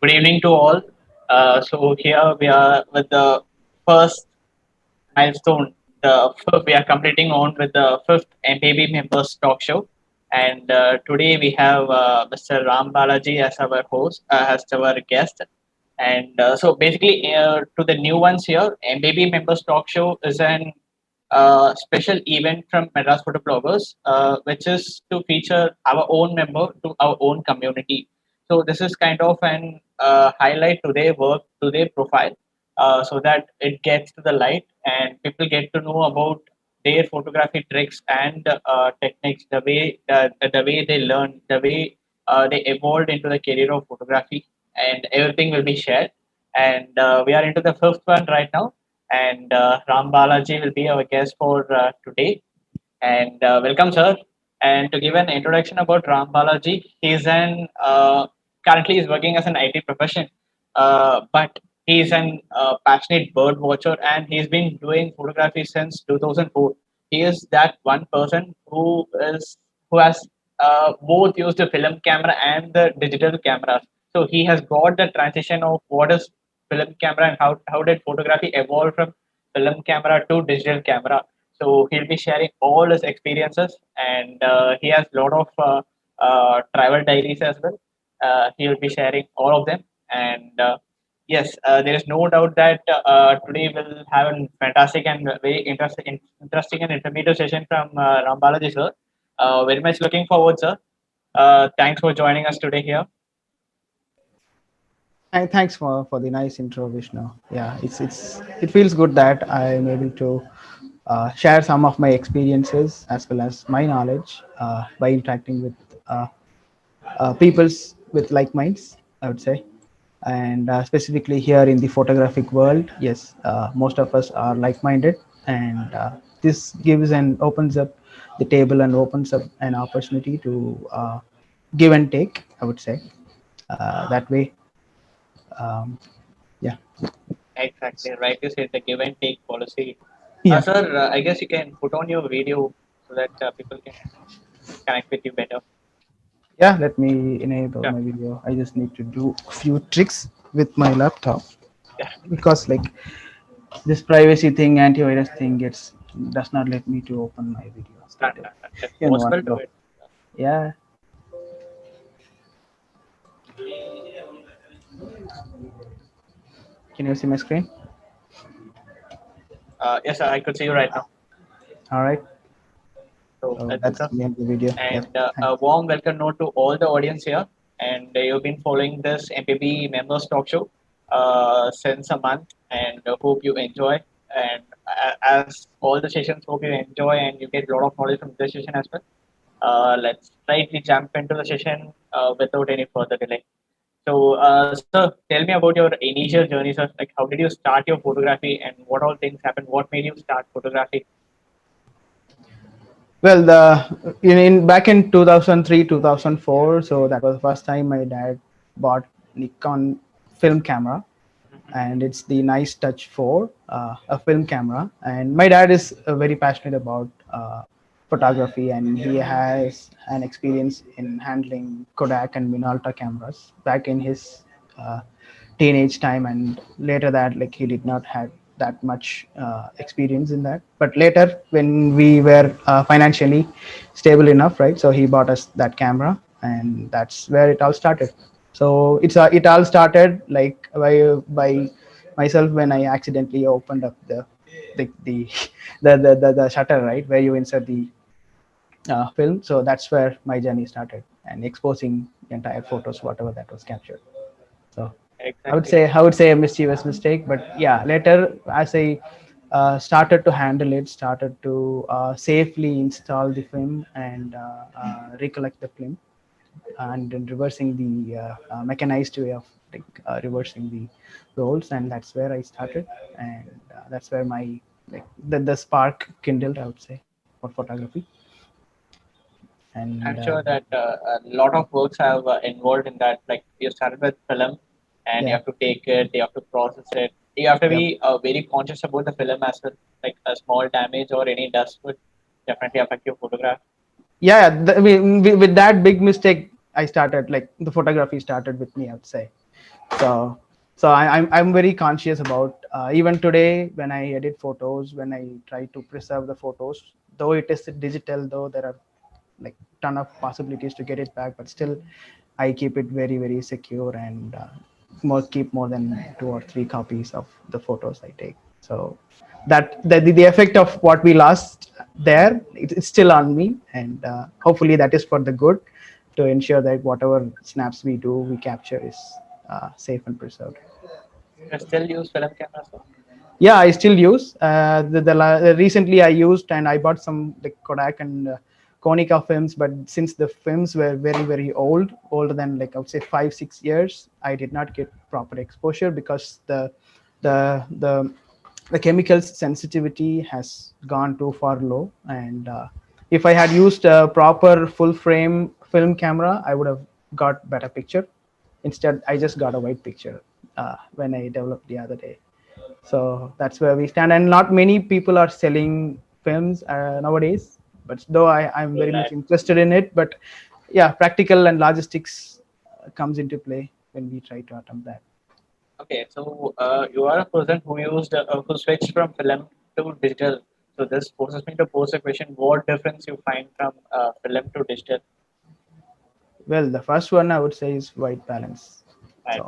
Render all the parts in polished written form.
Good evening to all. So here we are with the first milestone. We are completing on with the fifth MPB members talk show, and today we have Mr. Ram Balaji as our host, as our guest. And so basically, to the new ones here, MPB members talk show is an special event from Madras Photo Bloggers, which is to feature our own member to our own community. So this is kind of an highlight to their work, to their profile, so that it gets to the light and people get to know about their photography tricks and techniques, the way they learn, the way they evolved into the career of photography, and everything will be shared. And we are into the fifth one right now, and Ram Balaji will be our guest for today. And welcome, sir. And to give an introduction about Ram Balaji, he's an currently he's working as an IT profession, but he's an passionate bird watcher, and he's been doing photography since 2004. He is that one person who has both used the film camera and the digital cameras. So he has got the transition of what is film camera and how did photography evolve from film camera to digital camera. So he'll be sharing all his experiences, and he has a lot of travel diaries as well. He'll be sharing all of them, and yes, there is no doubt that today we'll have a fantastic and very interesting and informative session from Ram Balaji sir. Very much looking forward, sir. Thanks for joining us today here. Thanks for the nice intro, Vishnu. Yeah, it feels good that I'm able to share some of my experiences as well as my knowledge by interacting with peoples with like minds, I would say. And specifically here in the photographic world, yes, most of us are like-minded, and this gives and opens up the table and opens up an opportunity to give and take, I would say, that way. Um, yeah. Exactly right. You said the give and take policy. Yeah. Sir, I guess you can put on your video so that people can connect with you better. Yeah, let me enable Yeah, my video. I just need to do a few tricks with my laptop yeah. because like this privacy thing, antivirus thing gets does not let me to open my video Done, straight away done, done. If in one possible, do go. it. Yeah. Can you see my screen? Yes, sir, I could see you right now. All right. So So that's it, that's sir. the end of the video. Yep. And a Thanks. warm welcome note to all the audience here. And you've been following this MPB members talk show since a month, and hope you enjoy. And as all the sessions, hope you enjoy and you get a lot of knowledge from this session as well. Let's rightly jump into the session without any further delay. So, sir, tell me about your initial journey, sir. Like, how did you start your photography, and what all things happened? What made you start photography? Well, in back in 2003, 2004, so that was the first time my dad bought Nikon film camera, and it's the Nice Touch 4, a film camera. And my dad is very passionate about photography, and he has an experience in handling Kodak and Minolta cameras back in his uh, teenage time, and later that like he did not have that much experience in that. But later when we were financially stable enough, right, so he bought us that camera, and that's where it all started. So it all started like by myself when I accidentally opened up the the shutter, right, where you insert the film. So that's where my journey started, and exposing the entire photos, whatever that was captured. So Exactly. I would say a mischievous mistake, but yeah, later as I started to handle it, started to safely install the film and recollect the film, and then reversing the mechanized way of like reversing the roles, and that's where I started, and that's where my like the spark kindled, I would say, for photography. And I'm sure that a lot of works have involved in that. Like you started with film, and you yeah, have to take it, you have to process it. You have to yep. be very conscious about the film as well. Like a small damage or any dust would definitely affect your photograph. Yeah, with that big mistake, I started like the photography started with me, I would say. So I'm very conscious about even today when I edit photos, when I try to preserve the photos, though it is digital, though there are like ton of possibilities to get it back, but still I keep it very secure and keep more than 2 or 3 copies of the photos I take. So that the effect of what we lost there, it's still on me, and hopefully that is for the good, to ensure that whatever snaps we do, we capture is safe and preserved. You still use film cameras, sir? Yeah, I still use recently I used, and I bought some like Kodak and Konica films, but since the films were very old, older than like I would say 5 6 years, I did not get proper exposure because the the the chemicals sensitivity has gone too far low, and if I had used a proper full frame film camera, I would have got better picture. Instead I just got a white picture when I developed the other day. So that's where we stand, and not many people are selling films nowadays, but though I'm very much Right. interested in it. But yeah, practical and logistics comes into play when we try to attempt that. Okay, so you are a person who switched from film to digital. So this forces me to pose a question: what difference you find from film to digital? Well, the first one I would say is white balance. Right.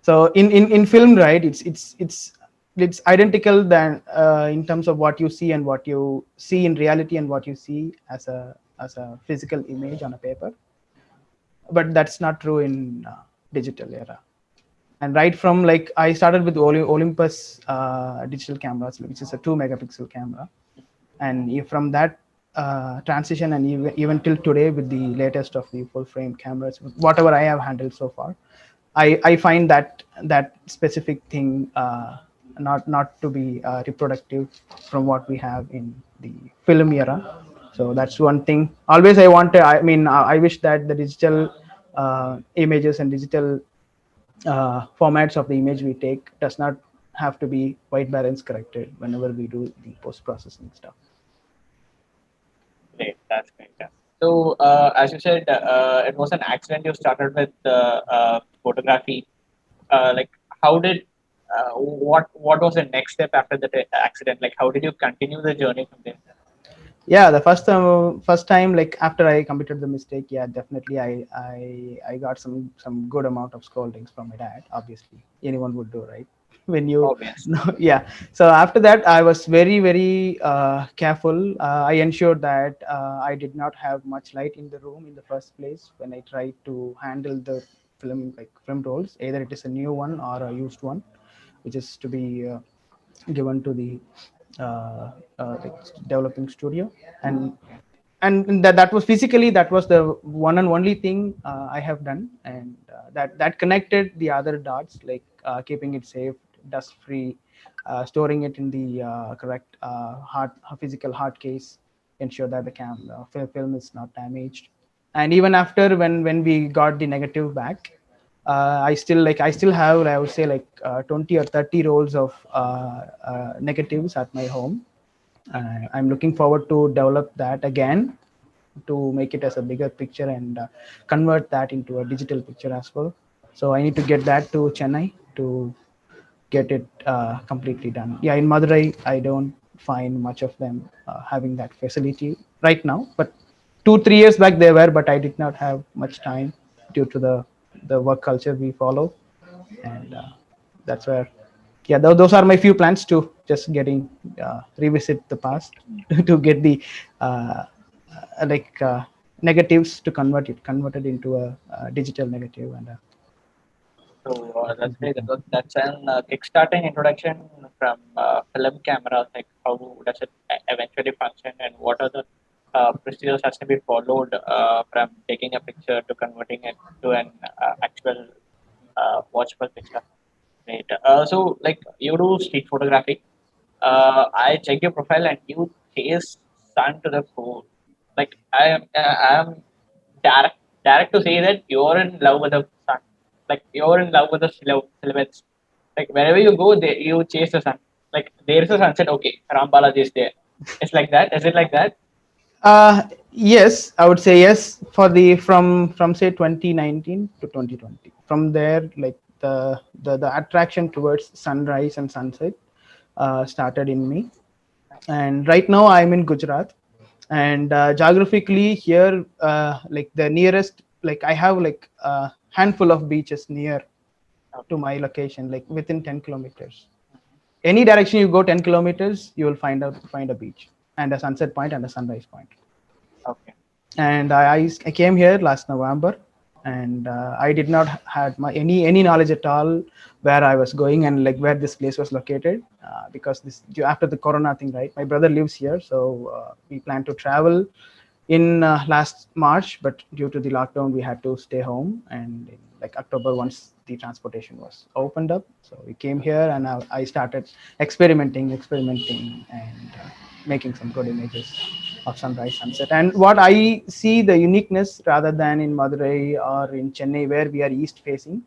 So in film, right, it's identical than in terms of what you see and what you see in reality and what you see as a physical image on a paper, but that's not true in digital era. And right from like I started with Olympus digital cameras, which is a 2 megapixel camera, and from that transition, and even till today with the latest of the full frame cameras, whatever I have handled so far, I find that specific thing not to be reproductive from what we have in the film era. So that's one thing. Always I want to. I mean, I wish that the digital images and digital formats of the image we take does not have to be white balance corrected whenever we do the post processing stuff. Great, that's great. Yeah. So, as you said, it was an accident. You started with photography. Like, how did what was the next step after the accident? Like, how did you continue the journey from there? Yeah, the first time, like after I committed the mistake, yeah, definitely I got some good amount of scoldings from my dad. Obviously anyone would do, right? When you Obvious. no, yeah. So after that I was very careful. I ensured that I did not have much light in the room in the first place when I tried to handle the film rolls, either it is a new one or a used one, which is to be given to the like developing studio. And that was physically, that was the one and only thing I have done, and that connected the other dots, like keeping it safe, dust free, storing it in the correct hard physical hard case, ensure that the film is not damaged. And even after, when we got the negative back, I still have, I would say, like 20 or 30 rolls of negatives at my home. I'm looking forward to develop that again, to make it as a bigger picture and convert that into a digital picture as well. So I need to get that to Chennai to get it completely done. Yeah, in Madurai, I don't find much of them having that facility right now. But 2 3 years back they were, but I did not have much time due to the work culture we follow, and that's where. Yeah, those are my few plans to just getting revisit the past to get the uh, like negatives to converted into a digital negative and So that's great. That's an kickstarting introduction from film cameras. Like, how does it eventually function, and what are the procedures has to be followed from taking a picture to converting it to an actual watchable picture. Right. So, like, you do street photography. I check your profile and you chase sun to the core. Like, I am direct direct to say that you're in love with the sun. Like, you're in love with the silhouettes. Like, wherever you go, you chase the sun. Like, there's a sunset. Okay, Ram Balaji is there. It's like that. Is it like that? yes, I would say yes. For the from say 2019 to 2020, from there, like the attraction towards sunrise and sunset started in me. And right now I'm in Gujarat, and geographically here, like the nearest, like I have like a handful of beaches near to Okay. my location, like within 10 kilometers. Any direction you go 10 kilometers, you will find a beach and a sunset point and a sunrise point. Okay. And I came here last November, and I did not had any knowledge at all where I was going and like where this place was located, because this after the Corona thing, right? My brother lives here, so we plan to travel in last March, but due to the lockdown, we had to stay home. And in like October, once the transportation was opened up, so we came here, and I started experimenting, and making some good images of sunrise, sunset. And what I see the uniqueness rather than in Madurai or in Chennai, where we are east facing,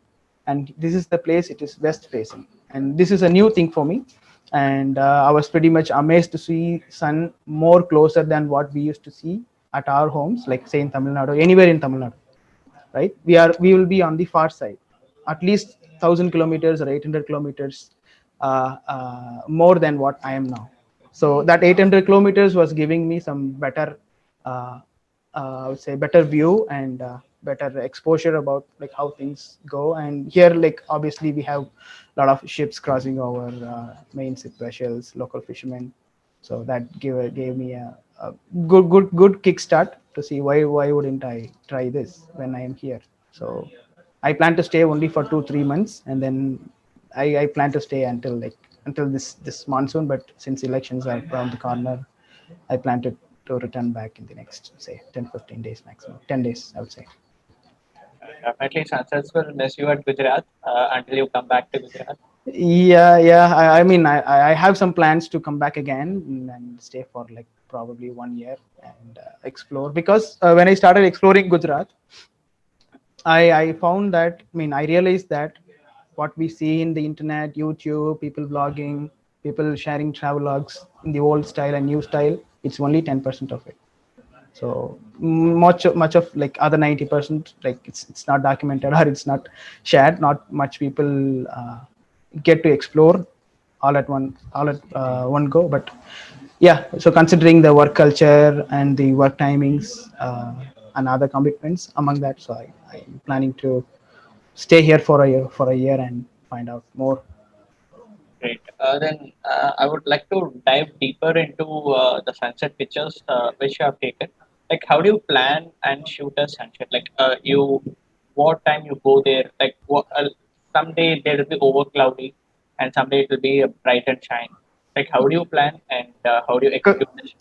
and this is the place it is west facing, and this is a new thing for me. And I was pretty much amazed to see sun more closer than what we used to see at our homes, like say in Tamil Nadu, anywhere in Tamil Nadu, right? We will be on the far side, at least 1,000 kilometers or 800 kilometers more than what I am now. So that 800 kilometers was giving me some better, uh, I would say, better view and better exposure about like how things go. And here, like obviously, we have a lot of ships crossing over, main ship vessels, local fishermen. So that gave me a good kickstart to see why wouldn't I try this when I am here. So I plan to stay only for 2-3 months, and then I plan to stay until this monsoon. But since elections are around the corner, I plan to return back in the next say 10-15 days maximum, 10 days I would say. Definitely, sunsets will miss you at Gujarat until you come back to Gujarat. Yeah. I mean, I have some plans to come back again and stay for like probably 1 year and explore, because when I started exploring Gujarat, I found that, I mean, I realized that what we see in the internet, YouTube, people blogging, people sharing travelogues in the old style and new style, it's only 10% of it. So much of like other 90%, like it's not documented or it's not shared. Not much people get to explore all at one go. But yeah, so considering the work culture and the work timings and other commitments among that, so I'm planning to stay here for a year and find out more. Great. Then I would like to dive deeper into the sunset pictures which you have taken. Like, how do you plan and shoot a sunset? Like, what time you go there? Like, someday there will be over cloudy, and someday it will be bright and shine. Like, how do you plan and how do you execute this?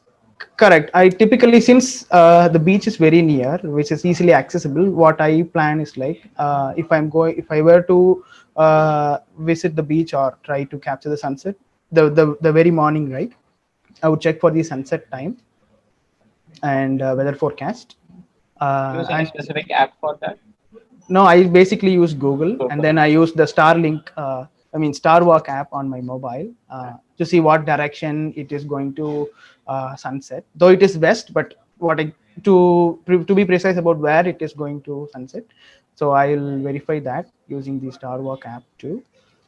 Correct. I typically, since the beach is very near, which is easily accessible, what I plan is like, if I were to visit the beach or try to capture the sunset, the very morning, right? I would check for the sunset time and weather forecast. Use any And specific app for that? no, I basically use Google, and Google. then I use the Starlink, Starwalk app on my mobile to see what direction it is going to sunset. Though it is west, but to be precise about where it is going to sunset, so I'll verify that using the Starwalk app too.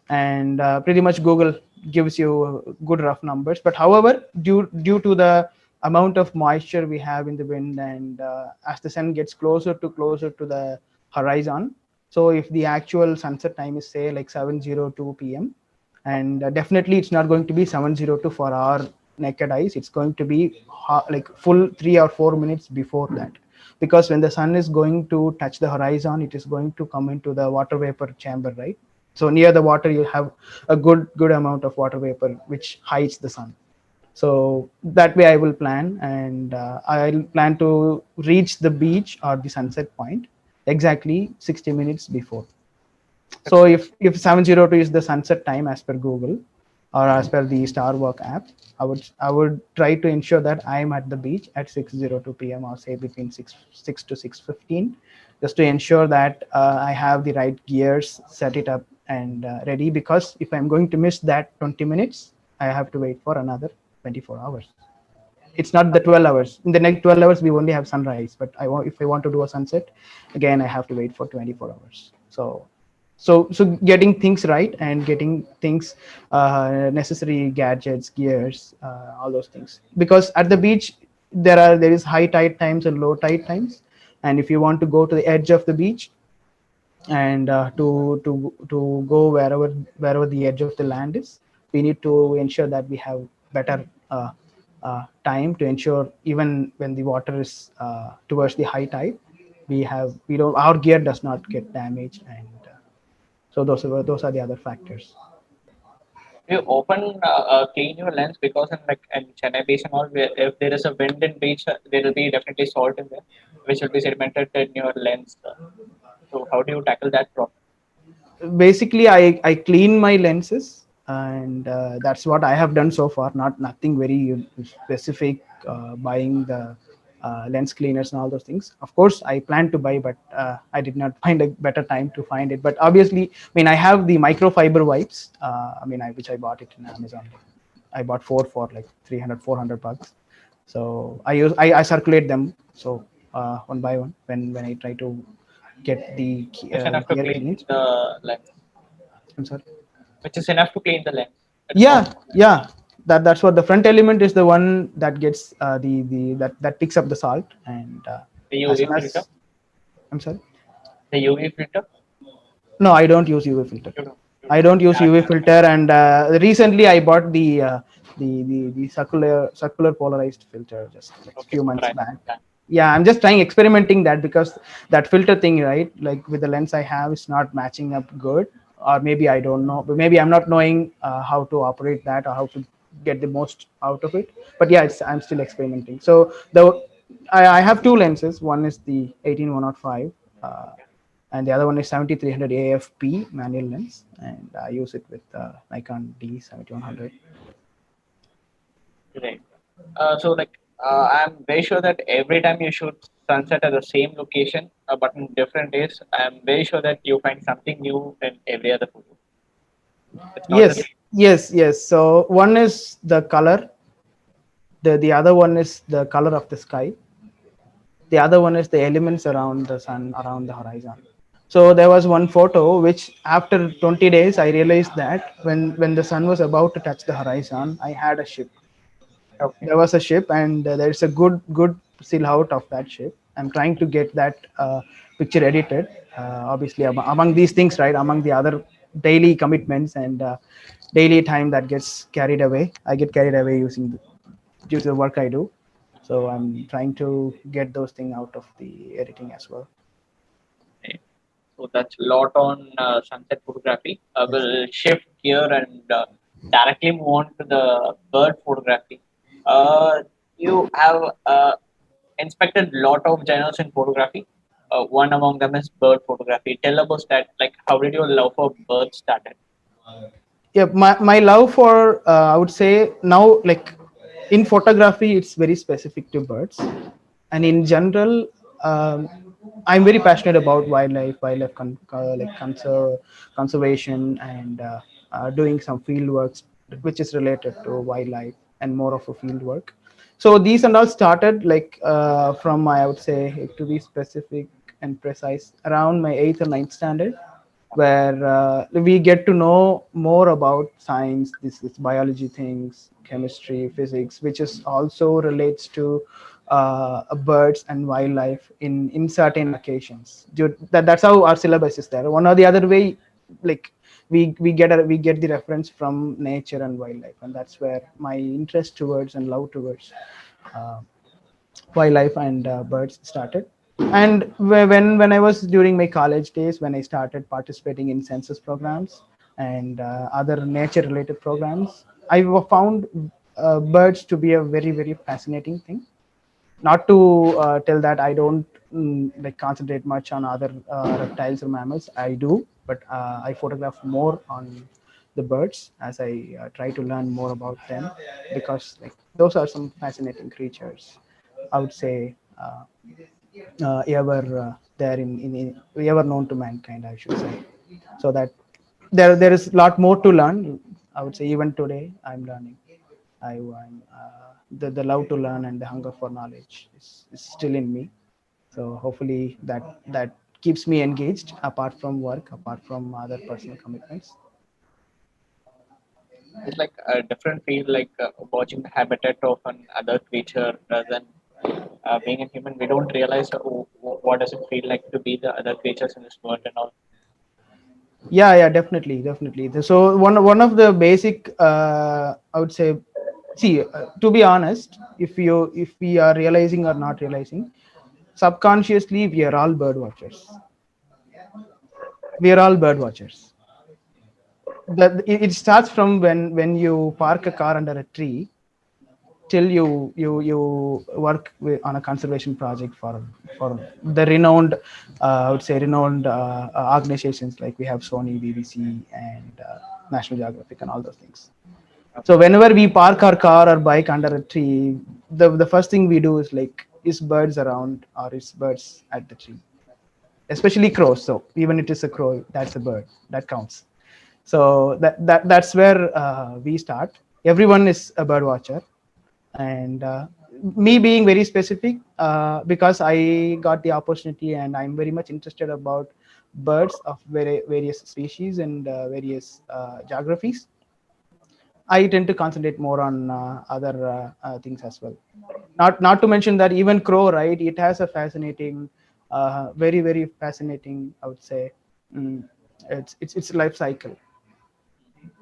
And pretty much Google gives you good rough numbers. But however, due to the amount of moisture we have in the wind, and as the sun gets closer to the horizon, so if the actual sunset time is say like 7:02 p.m., and definitely it's not going to be 7:02 for our naked eyes. It's going to be like full 3 or 4 minutes before that, because when the sun is going to touch the horizon, it is going to come into the water vapor chamber, right? So near the water, you have a good amount of water vapor which hides the sun. So that way I will plan, and I'll plan to reach the beach or the sunset point exactly 60 minutes before. So if 7:02 is the sunset time as per Google or as per the Starwalk app, I would try to ensure that I'm at the beach at 6:02 p.m. or say between 6 to 6:15, just to ensure that I have the right gears, set it up and ready. Because if I'm going to miss that 20 minutes, I have to wait for another 24 hours. It's not the 12 hours. In the next 12 hours, we only have sunrise. But if I want to do a sunset, again, I have to wait for 24 hours. So So getting things right and getting things, necessary gadgets, gears, all those things, because at the beach there is high tide times and low tide times, and if you want to go to the edge of the beach and to go wherever the edge of the land is, we need to ensure that we have better time to ensure even when the water is towards the high tide, we don't our gear does not get damaged, and so those are the other factors. You often clean your lens because in Chennai Beach and all, where if there is a wind in beach, there will be definitely salt in there, which will be sedimented in your lens. So how do you tackle that problem? Basically, I clean my lenses, and that's what I have done so far. Nothing very specific, buying the lens cleaners and all those things. Of course, I plan to buy, but I did not find a better time to find it. But obviously, I mean, I have the microfiber wipes. Which I bought it in Amazon. I bought four for like 300, $400. So I circulate them, so one by one when I try to get the Which is enough to gear clean cleaned. the lens. I'm sorry. Which is enough to clean the lens. It's not Yeah. That's what the front element is, the one that gets the that picks up the salt, and the as UV soon filter. as I'm sorry. The UV filter. No, I don't use UV filter. You don't. You I don't. don't use Yeah, I UV can recommend. filter, and recently I bought the circular polarized filter just like a Okay, few months polarized. back. Yeah. Yeah, I'm just trying experimenting that, because that filter thing, right? Like with the lens I have, it's not matching up good, or maybe I don't know, but maybe I'm not knowing how to operate that or how to get the most out of it. But yeah, I'm still experimenting. So I have two lenses. One is the 18105. And the other one is 7300 AFP manual lens, and I use it with Nikon D7100. Great. I'm very sure that every time you shoot sunset at the same location, but in different days, I'm very sure that you find something new in every other photo. It's not the Yes, same. yes. So one is the color, the other one is the color of the sky, the other one is the elements around the sun, around the horizon. So there was one photo which after 20 days I realized that when the sun was about to touch the horizon, I had a ship. Okay. There was a ship, and there's a good silhouette of that ship. I'm trying to get that picture edited, obviously among these things, right, among the other daily commitments and daily time that gets carried away. I get carried away due to the work I do, so I'm trying to get those things out of the editing as well. Okay. So that's a lot on sunset photography. Yes. We'll shift gear and directly move on to the bird photography. You have inspected lot of genres in photography. One among them is bird photography. Tell about that. Like, how did your love for birds started? Yeah, my love for I would say now, like in photography it's very specific to birds, and in general, um, I'm very passionate about conservation, and doing some field works which is related to wildlife and more of a field work. So these and all started like from my, I would say, to be specific and precise, around my eighth or ninth standard, where we get to know more about science, this biology things, chemistry, physics, which is also relates to birds and wildlife in certain occasions. That's how our syllabus is there. One or the other way, like we get the reference from nature and wildlife, and that's where my interest towards and love towards uh, wildlife and birds started. And when I was during my college days, when I started participating in census programs and other nature related programs, I found birds to be a very fascinating thing. Not to tell that I don't like concentrate much on other reptiles or mammals. I do, but I photograph more on the birds as I try to learn more about them, because like those are some fascinating creatures, I would say, ever there in ever known to mankind, I should say. So that there is a lot more to learn. I would say even today I'm learning. I'm the love to learn and the hunger for knowledge is still in me. So hopefully that keeps me engaged apart from work, apart from other personal commitments. It's like a different feel, like watching the habitat of an other creature rather than being a human. We don't realize what does it feel like to be the other creatures in this world and all. Yeah, yeah, definitely, definitely. So one of the basic, I would say, see, to be honest, if we are realizing or not realizing, subconsciously we are all bird watchers. We are all bird watchers. It starts from when you park a car under a tree till you work on a conservation project for the renowned, I would say renowned organizations like we have Sony, BBC, and National Geographic, and all those things. So whenever we park our car or bike under a tree, the first thing we do is like, is birds around or is birds at the tree? Especially crows. So even it is a crow, that's a bird, that counts. So that's where we start. Everyone is a bird watcher, and me being very specific, because I got the opportunity and I'm very much interested about birds of various species and various geographies. I tend to concentrate more on other things as well. Not to mention that even crow, right? It has a fascinating, very fascinating, I would say, mm, it's life cycle.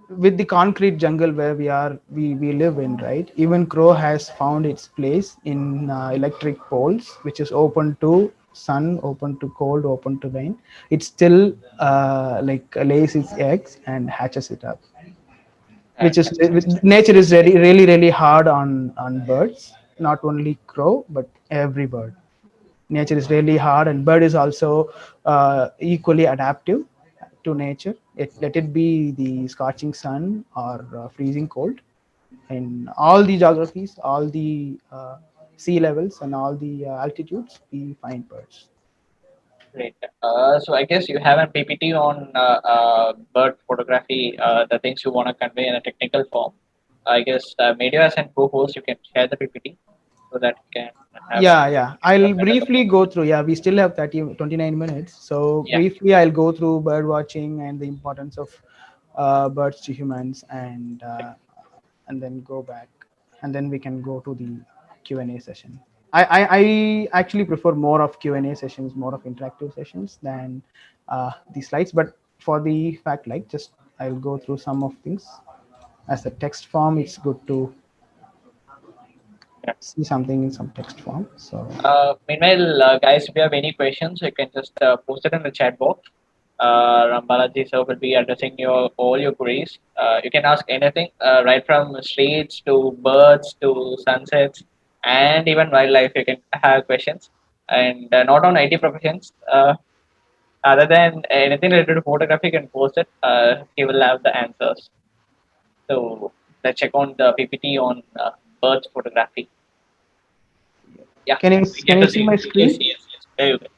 With the concrete jungle where we live in, right? Even crow has found its place in electric poles, which is open to sun, open to cold, open to rain. It still like lays its eggs and hatches it up, which is, That's nature is really hard on birds, not only crow but every bird. Nature is really hard, and bird is also equally adaptive to nature. Let it be the scorching sun or freezing cold. In all the geographies, all the sea levels, and all the altitudes, we find birds. great. So I guess you have a PPT on bird photography, the things you want to convey in a technical form. I guess maybe as an co-host, you can share the PPT so that you can have Yeah, yeah. a I'll better look briefly on. go through. Yeah, we still have 29 minutes. So Yeah, briefly, I'll go through bird watching and the importance of birds to humans, and then go back, and then we can go to the Q&A session. I actually prefer more of Q&A sessions, more of interactive sessions than the slides. But for the fact, like, just I'll go through some of things as a text form. It's good to yeah. see something in some text form. So Meanwhile, guys, if you have any questions, you can just post it in the chat box. Balaji sir will be addressing your all your queries. You can ask anything, right from streets to birds to sunsets and even wildlife. You can have questions, and not on IT professions. Other than anything related to photography, you can post it. He will have the answers. So let's check on the PPT on birds photography. Yeah, can you we can get you to see see. my Yes, screen? yes, yes. Very good.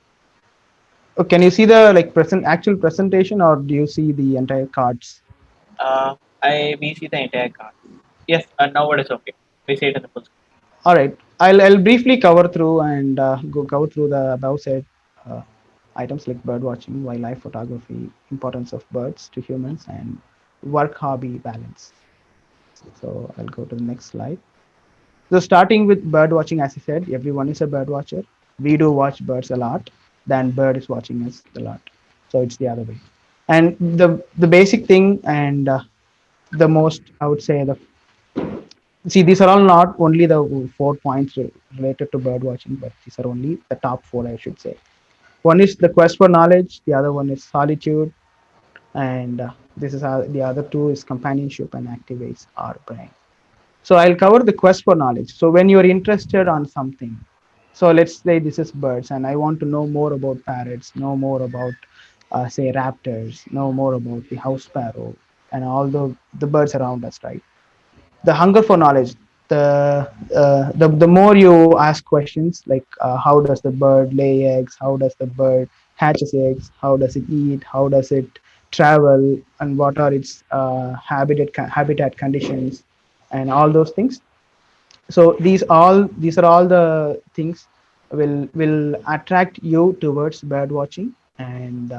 Oh, can you see the like present actual presentation, or do you see the entire cards? I we see the entire card. Yes, now it is okay. We see it in the full screen. All right, I'll briefly cover through and go through the above said uh, items like bird watching, wildlife photography, importance of birds to humans, and work hobby balance. So I'll go to the next slide. So starting with bird watching, as I said, everyone is a bird watcher. We do watch birds a lot, than bird is watching us a lot. So it's the other way. And the basic thing, and the most, I would say, the see, these are all not only the 4 points related to bird watching, but these are only the top four, I should say. One is the quest for knowledge, the other one is solitude, and this is how the other two is companionship and activates our brain. So I'll cover the quest for knowledge. So when you're interested on something, so let's say this is birds, and I want to know more about parrots, know more about, say, raptors, know more about the house sparrow, and all the birds around us, right? The hunger for knowledge, the more you ask questions like, how does the bird lay eggs, how does the bird hatches eggs, how does it eat, how does it travel, and what are its habitat conditions, and all those things. So these are all the things will attract you towards bird watching. And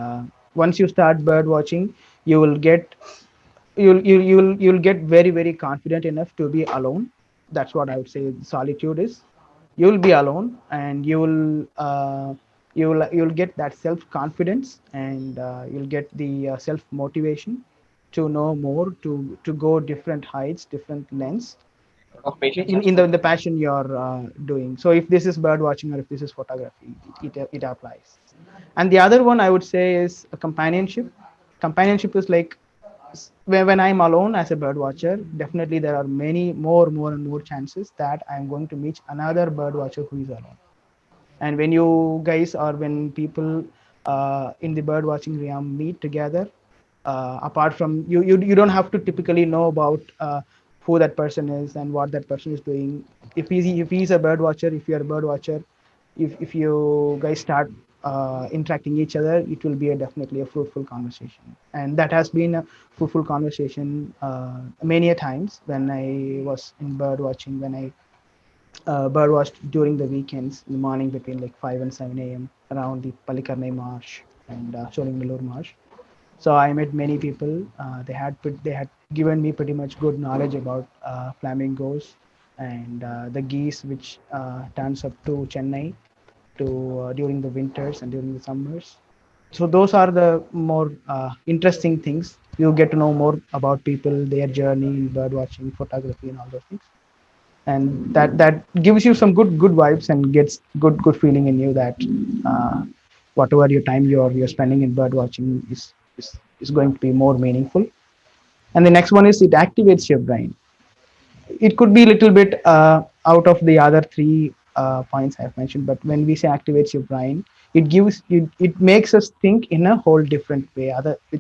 once you start bird watching, you will get you'll get very very confident enough to be alone. That's what I would say solitude is. You'll be alone, and you'll get that self confidence, and you'll get the self motivation to know more, to go different heights, different lengths, of patience in as well. the passion you're doing. So if this is bird watching or if this is photography, it applies. And the other one I would say is a companionship. Companionship is like, when I'm alone as a bird watcher, definitely there are many more and more chances that I'm going to meet another bird watcher who is alone. And when you guys, or when people in the bird watching realm meet together, apart from you don't have to typically know about who that person is and what that person is doing. If he's a bird watcher, if you're a bird watcher, if you guys start interacting each other, it will be definitely a fruitful conversation. And that has been a fruitful conversation many a times when I was in bird watching, when I bird watched during the weekends in the morning between like 5 and 7 a.m. around the Palikarnai Marsh and Sholingalur Marsh. So I met many people. They had given me pretty much good knowledge about flamingos and the geese which turns up to Chennai to during the winters and during the summers. So those are the more interesting things. You get to know more about people, their journey in bird watching, photography, and all those things. And that gives you some good vibes and gets good feeling in you that uh, whatever your time you're spending in bird watching is going to be more meaningful. And the next one is it activates your brain. It could be a little bit out of the other three points I've mentioned, but when we say activates your brain, it makes us think in a whole different way,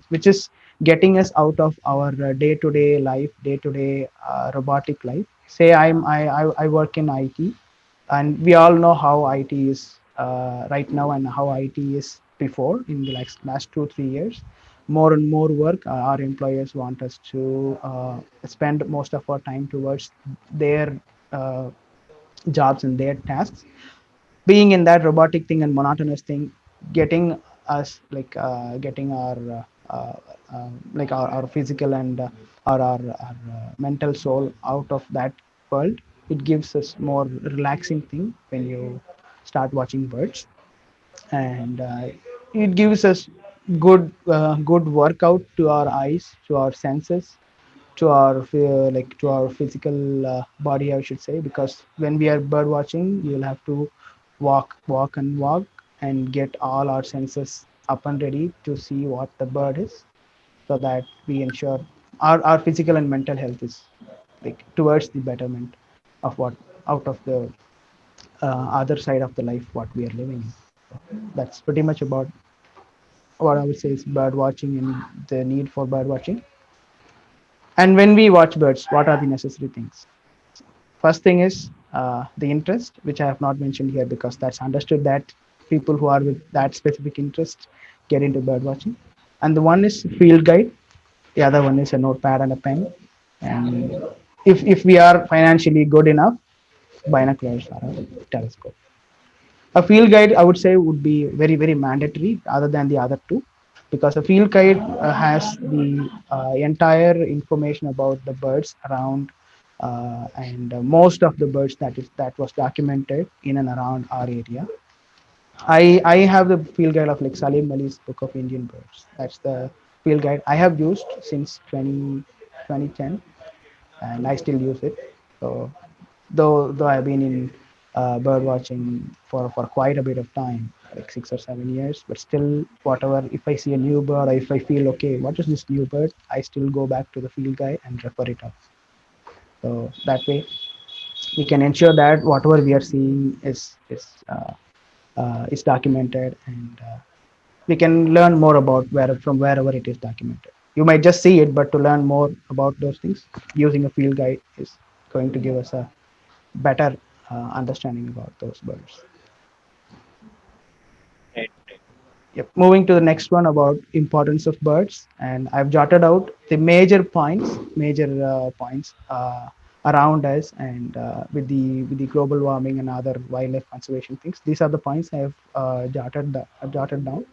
which is getting us out of our day-to-day life, day-to-day robotic life. Say I work in IT, and we all know how IT is right now and how IT is before in the last 2 3 years. More and more work, our employers want us to spend most of our time towards their uh, jobs and their tasks. Being in that robotic thing and monotonous thing, getting us like getting our physical and our mental soul out of that world, it gives us more relaxing thing when you start watching birds. And it gives us good workout to our eyes, to our senses, to our to our physical body, I should say, because when we are bird watching, you'll have to walk and get all our senses up and ready to see what the bird is, so that we ensure our physical and mental health is like towards the betterment of what out of the other side of the life what we are living in. That's pretty much about what I would say is bird watching and the need for bird watching. And when we watch birds, what are the necessary things? First thing is the interest, which I have not mentioned here because that's understood that people who are with that specific interest get into bird watching. And the one is field guide. The other one is a notepad and a pen. And if we are financially good enough, binoculars or a telescope. A field guide, I would say, would be very very mandatory other than the other two, because a field guide has the entire information about the birds around, and most of the birds that was documented in and around our area. I have the field guide of like Salim Ali's Book of Indian Birds. That's the field guide I have used since 2010, and I still use it. So though I've been in bird watching for quite a bit of time, like 6 or 7 years, but still, whatever, if I see a new bird or if I feel okay, what is this new bird, I still go back to the field guide and refer it up. So that way, we can ensure that whatever we are seeing is documented, and we can learn more about from wherever it is documented. You might just see it, but to learn more about those things, using a field guide is going to give us a better understanding about those birds. Right. Yep. Moving to the next one about importance of birds, and I've jotted out the major points around us, and with the global warming and other wildlife conservation things. These are the points I've jotted down.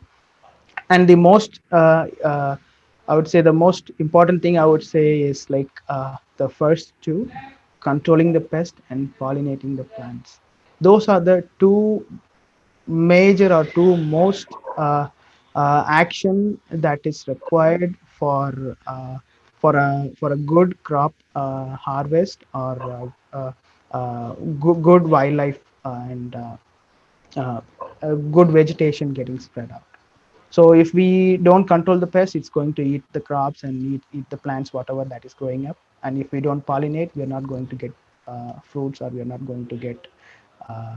And the most I would say the most important thing I would say is like the first two, controlling the pest and pollinating the plants. Those are the two major or two most action that is required for a good crop harvest or good wildlife and uh, good vegetation getting spread out. So if we don't control the pest, it's going to eat the crops and eat the plants, whatever that is growing up. And if we don't pollinate, we are not going to get fruits, or we are not going to get uh,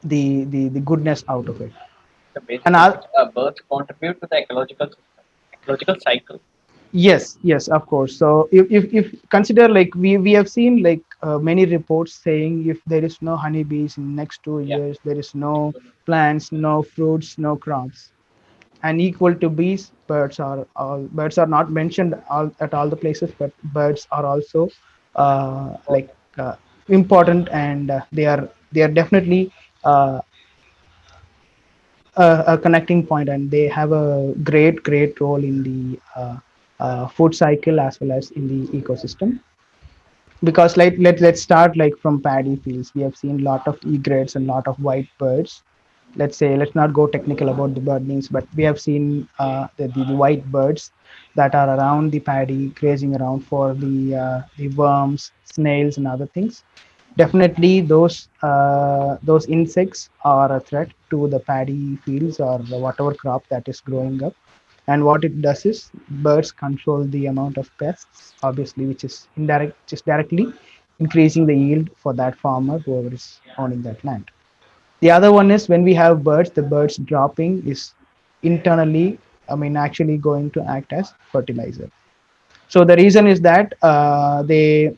the goodness out of it. So And basically, birds contribute to the ecological system, ecological cycle. yes, yes, of course. So if consider, like, we have seen like many reports saying if there is no honeybees in next two Yeah. years, there is no plants, no fruits, no crops. And equal to bees, birds are not mentioned at all the places, but birds are also like important, and they are definitely uh, a connecting point, and they have a great role in the food cycle as well as in the ecosystem. Because like let's start like from paddy fields. We have seen a lot of egrets and lot of white birds. Let's say, let's not go technical about the bird names, but we have seen the white birds that are around the paddy grazing around for the worms, snails, and other things. Definitely those insects are a threat to the paddy fields or whatever crop that is growing up. And what it does is birds control the amount of pests, obviously, which is indirect, just directly increasing the yield for that farmer, whoever is owning that land. The other one is when we have birds, the birds dropping is internally, I mean, actually going to act as fertilizer. So the reason is that uh, the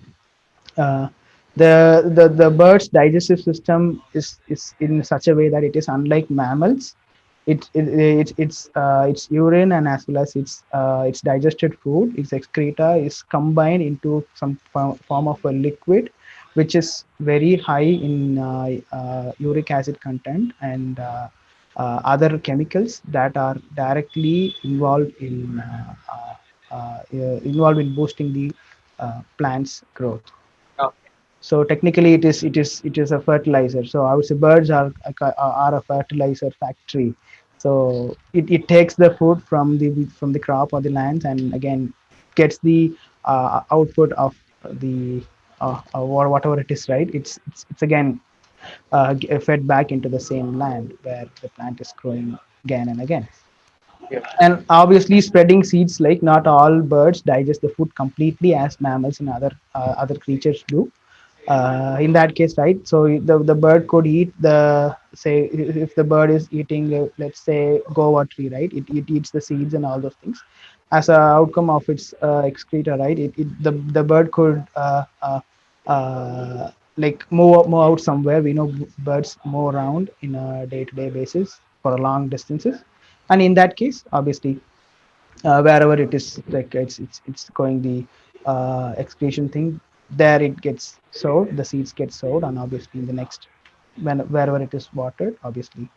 bird's digestive system is in such a way that it is unlike mammals. Its urine and as well as its digested food, its excreta is combined into some form of a liquid, which is very high in uric acid content and other chemicals that are directly involved in boosting the plant's growth. Okay. So technically it is a fertilizer. So I would say birds are a fertilizer factory. So it takes the food from the crop or the lands, and again gets the output of the or whatever it is, right? It's again fed back into the same land where the plant is growing again and again. Yeah. And obviously spreading seeds, like not all birds digest the food completely as mammals and other creatures do. In that case, right? So the bird could eat the, say, if the bird is eating, let's say, guava tree, right? It eats the seeds and all those things as a outcome of its excreta, right? The bird could like move out somewhere. We know birds move around in a day-to-day basis for a long distances, and in that case, obviously, wherever it is, like it's going the excretion thing, there it gets sowed, the seeds get sowed, and obviously in the next, wherever it is watered, obviously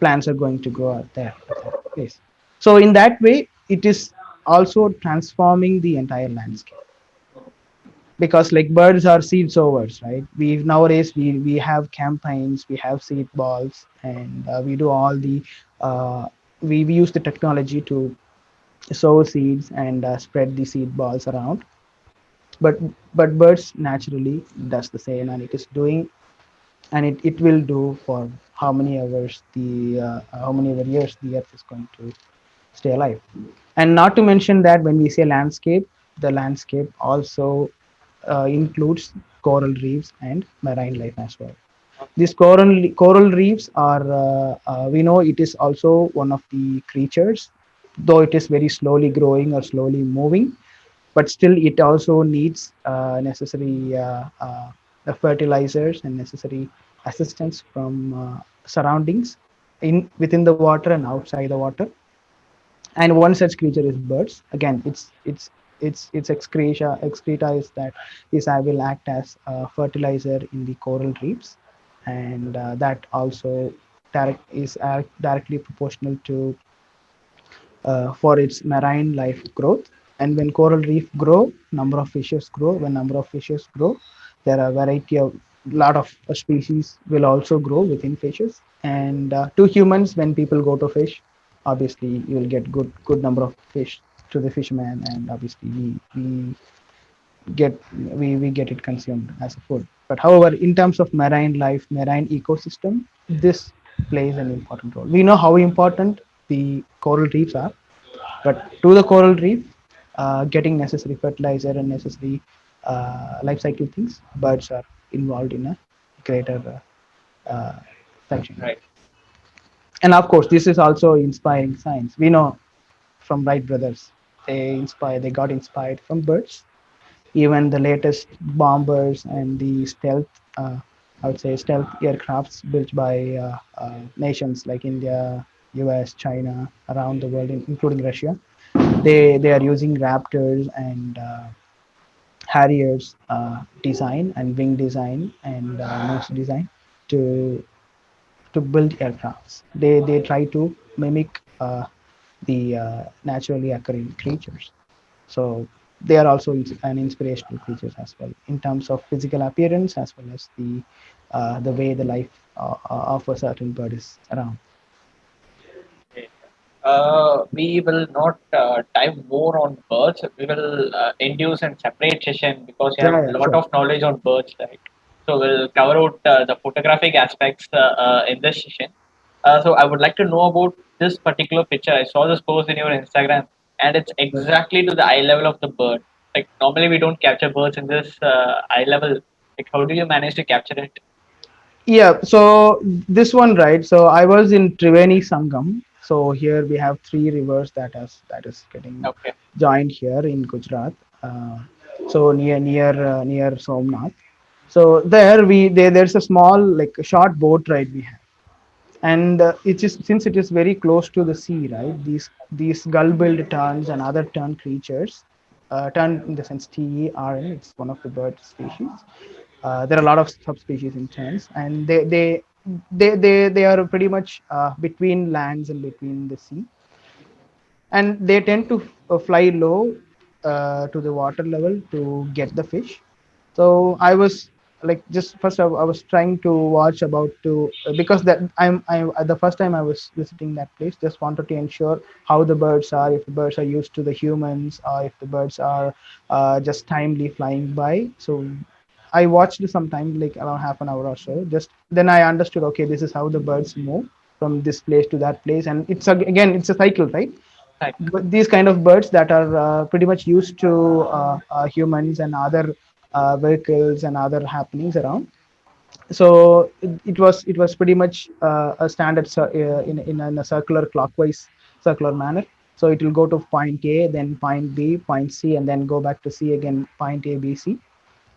plants are going to grow out there at that place. So in that way it is also transforming the entire landscape, because like birds are seed sowers, right? We nowadays we have campaigns, we have seed balls, and we do all the we use the technology to sow seeds and spread the seed balls around. but but birds naturally does the same, and it is doing, and it will do for how many ever years the earth is going to stay alive. And not to mention that when we say landscape, the landscape also includes coral reefs and marine life as well. These coral reefs are, we know it is also one of the creatures, though it is very slowly growing or slowly moving, but still it also needs necessary fertilizers and necessary assistance from surroundings in within the water and outside the water. And one such creature is birds. Again, its excreta is that is I will act as fertilizer in the coral reefs, and that also directly proportional to for its marine life growth. And when coral reef grow, number of fishes grow. When number of fishes grow, there are variety of lot of species will also grow within fishes. And to humans, when people go to fish, obviously you will get good number of fish to the fisherman, and obviously get we get it consumed as a food. But however, in terms of marine life, marine ecosystem, this plays an important role. We know how important the coral reefs are, but to the coral reef, getting necessary fertilizer and necessary life cycle things, birds are involved in a greater section. Right. And of course, this is also inspiring science. We know from Wright brothers, they got inspired from birds. Even the latest bombers and the stealth, I would say, stealth aircrafts built by nations like India, US, China, around the world, including Russia, they are using Raptors and Harriers design and wing design and nose design to to build aircrafts. They try to mimic the naturally occurring creatures. So they are also an inspirational creatures as well in terms of physical appearance as well as the way the life of a certain bird is around. Okay. We will not dive more on birds. We will induce and separate session because you have Yeah, a yeah, lot sure. of knowledge on birds, right? So we'll cover out the photographic aspects in this session. So I would like to know about this particular picture. I saw this post in your Instagram, and it's exactly to the eye level of the bird. Like normally we don't capture birds in this eye level. Like how do you manage to capture it? Yeah, so this one, right? So I was in Triveni Sangam. So here we have three rivers that is getting Okay. joined here in Gujarat. Uh, so near Somnath. So there's a small like a short boat ride we have, and it is since it is very close to the sea, right? These gull-billed terns and other tern creatures, tern in the sense TERN, it's one of the bird species. There are a lot of subspecies in terns, and they are pretty much between lands and between the sea, and they tend to fly low to the water level to get the fish. So I was like, just first I was trying to watch about to because that I'm the first time I was visiting that place, just wanted to ensure how the birds are, if the birds are used to the humans, or if the birds are just timely flying by. So I watched some time, like around half an hour or so. Just then I understood, okay, this is how the birds move from this place to that place, and again it's a cycle, right? Right. But these kind of birds that are pretty much used to humans and other vehicles and other happenings around. So it was pretty much a standard in a circular manner. So it will go to point A, then point B, point C, and then go back to C again, point A, B, C.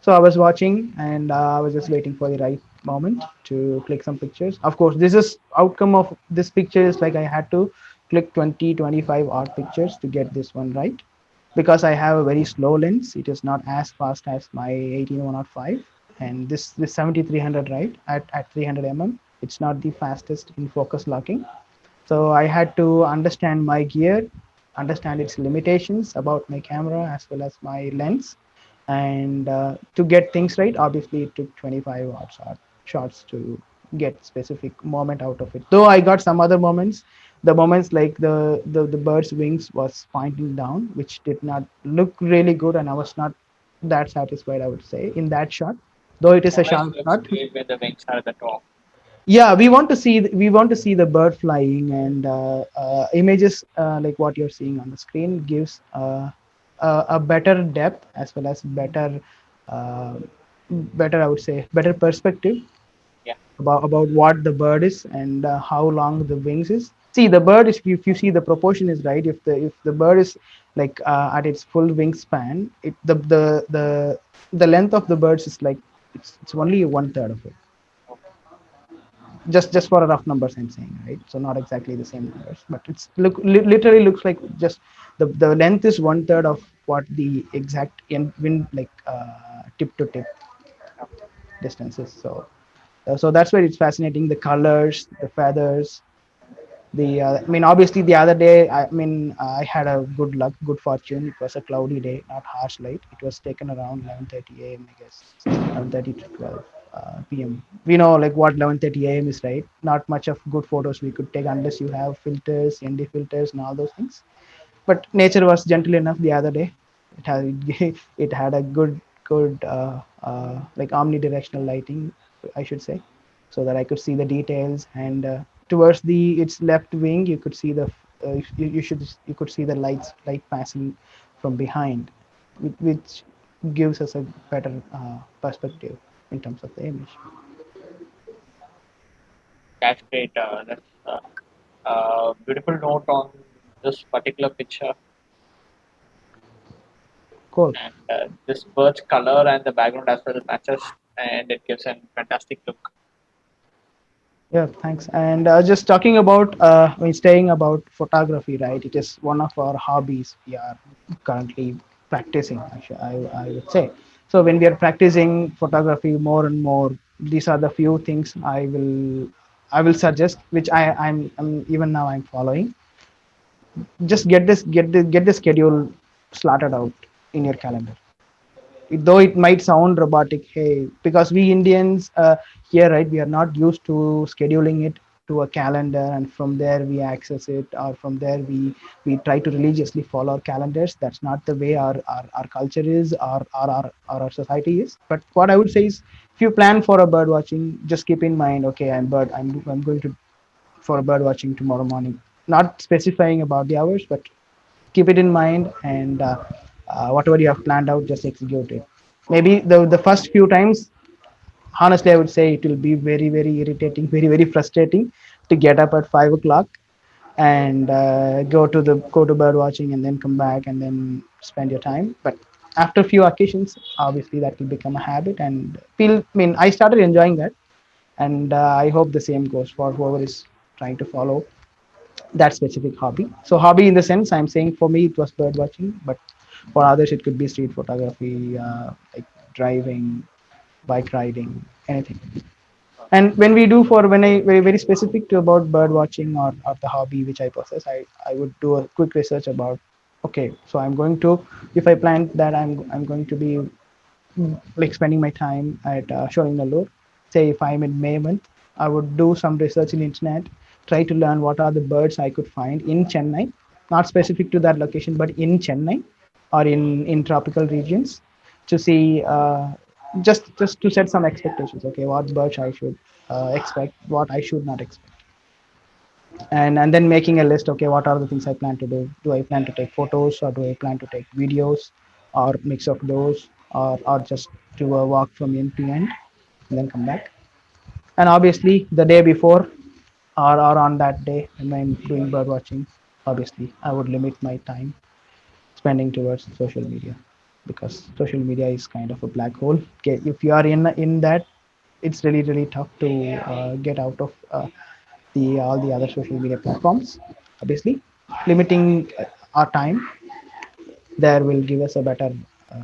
So I was watching, and I was just waiting for the right moment to click some pictures. Of course, this is outcome of this picture is like I had to click 20, 25 odd pictures to get this one right, because I have a very slow lens. It is not as fast as my 18105, and this 7300, right, at 300 mm. It's not the fastest in focus locking. So I had to understand my gear, understand its limitations about my camera as well as my lens, and to get things right, obviously it took 25 shots to get specific moment out of it. Though I got some other moments, the moments like the bird's wings was pointing down, which did not look really good, and I was not that satisfied, I would say, in that shot. Though it is a Always short looks shot, great when the wings are at the top. yeah, we want to see the bird flying, and images like what you're seeing on the screen gives a better depth as well as uh, better, I would say, better perspective Yeah. about what the bird is and how long the wings is. See, the bird is, if you see the proportion is right, if the bird is like at its full wingspan, the length of the birds is like it's only one third of it. Okay. Just for a rough numbers I'm saying, right? So not exactly the same numbers, but it's literally looks like just the length is one third of what the exact wind like tip to tip Okay. distances. So So that's where it's fascinating. The colors, the feathers, the I mean, obviously the other day, I mean, I had a good luck, good fortune. It was a cloudy day, not harsh light. It was taken around 11:30 a.m. I guess, 11:30 to 12 p.m. We know like what 11:30 a.m. is, right? Not much of good photos we could take unless you have filters, ND filters, and all those things. But nature was gentle enough the other day. It had it had a good like omnidirectional lighting, I should say, so that I could see the details. And towards the its left wing, you could see the you could see the light passing from behind, which gives us a better perspective in terms of the image. That's great. That's beautiful note on this particular picture, Cool. and this bird's color and the background as well matches, and it gives a fantastic look. Yeah, thanks. And just talking about when staying about photography, right? It is one of our hobbies we are currently practicing. Actually, I would say. So when we are practicing photography more and more, these are the few things I will suggest, which I'm even now I'm following. Just get the schedule slotted out in your calendar, though it might sound robotic. Hey, because we Indians here, right, we are not used to scheduling it to a calendar, and from there we access it, or from there we try to religiously follow our calendars. That's not the way our culture is, or our society is. But what I would say is, if you plan for a bird watching, just keep in mind, okay, I'm going to for bird watching tomorrow morning, not specifying about the hours, but keep it in mind. And whatever you have planned out, just execute it. Maybe the first few times, honestly, I would say it will be very irritating, very frustrating to get up at 5 o'clock and go to bird watching and then come back and then spend your time. But after a few occasions, obviously that will become a habit, and feel I mean, I started enjoying that. And I hope the same goes for whoever is trying to follow that specific hobby. So hobby in the sense, I'm saying, for me it was bird watching, but for others it could be street photography, like driving, bike riding, anything. And when we do for when I very specific to about bird watching, or the hobby which I possess, I would do a quick research about, okay, so I'm going to, if I plan that I'm going to be like spending my time at showing Nallur. Say if I'm in May month, I would do some research in internet, try to learn what are the birds I could find in Chennai, not specific to that location, but in Chennai or in tropical regions, to see just to set some expectations. Okay, what birds I should expect, what I should not expect, and then making a list. Okay, what are the things I plan to do? Do I plan to take photos, or do I plan to take videos, or mix of those, or just do a walk from end to end and then come back? And obviously the day before, or on that day when I'm doing bird watching, obviously I would limit my time spending towards social media, because social media is kind of a black hole. Okay, if you are in that, it's really tough to get out of the all the other social media platforms. Obviously, limiting our time there will give us a uh,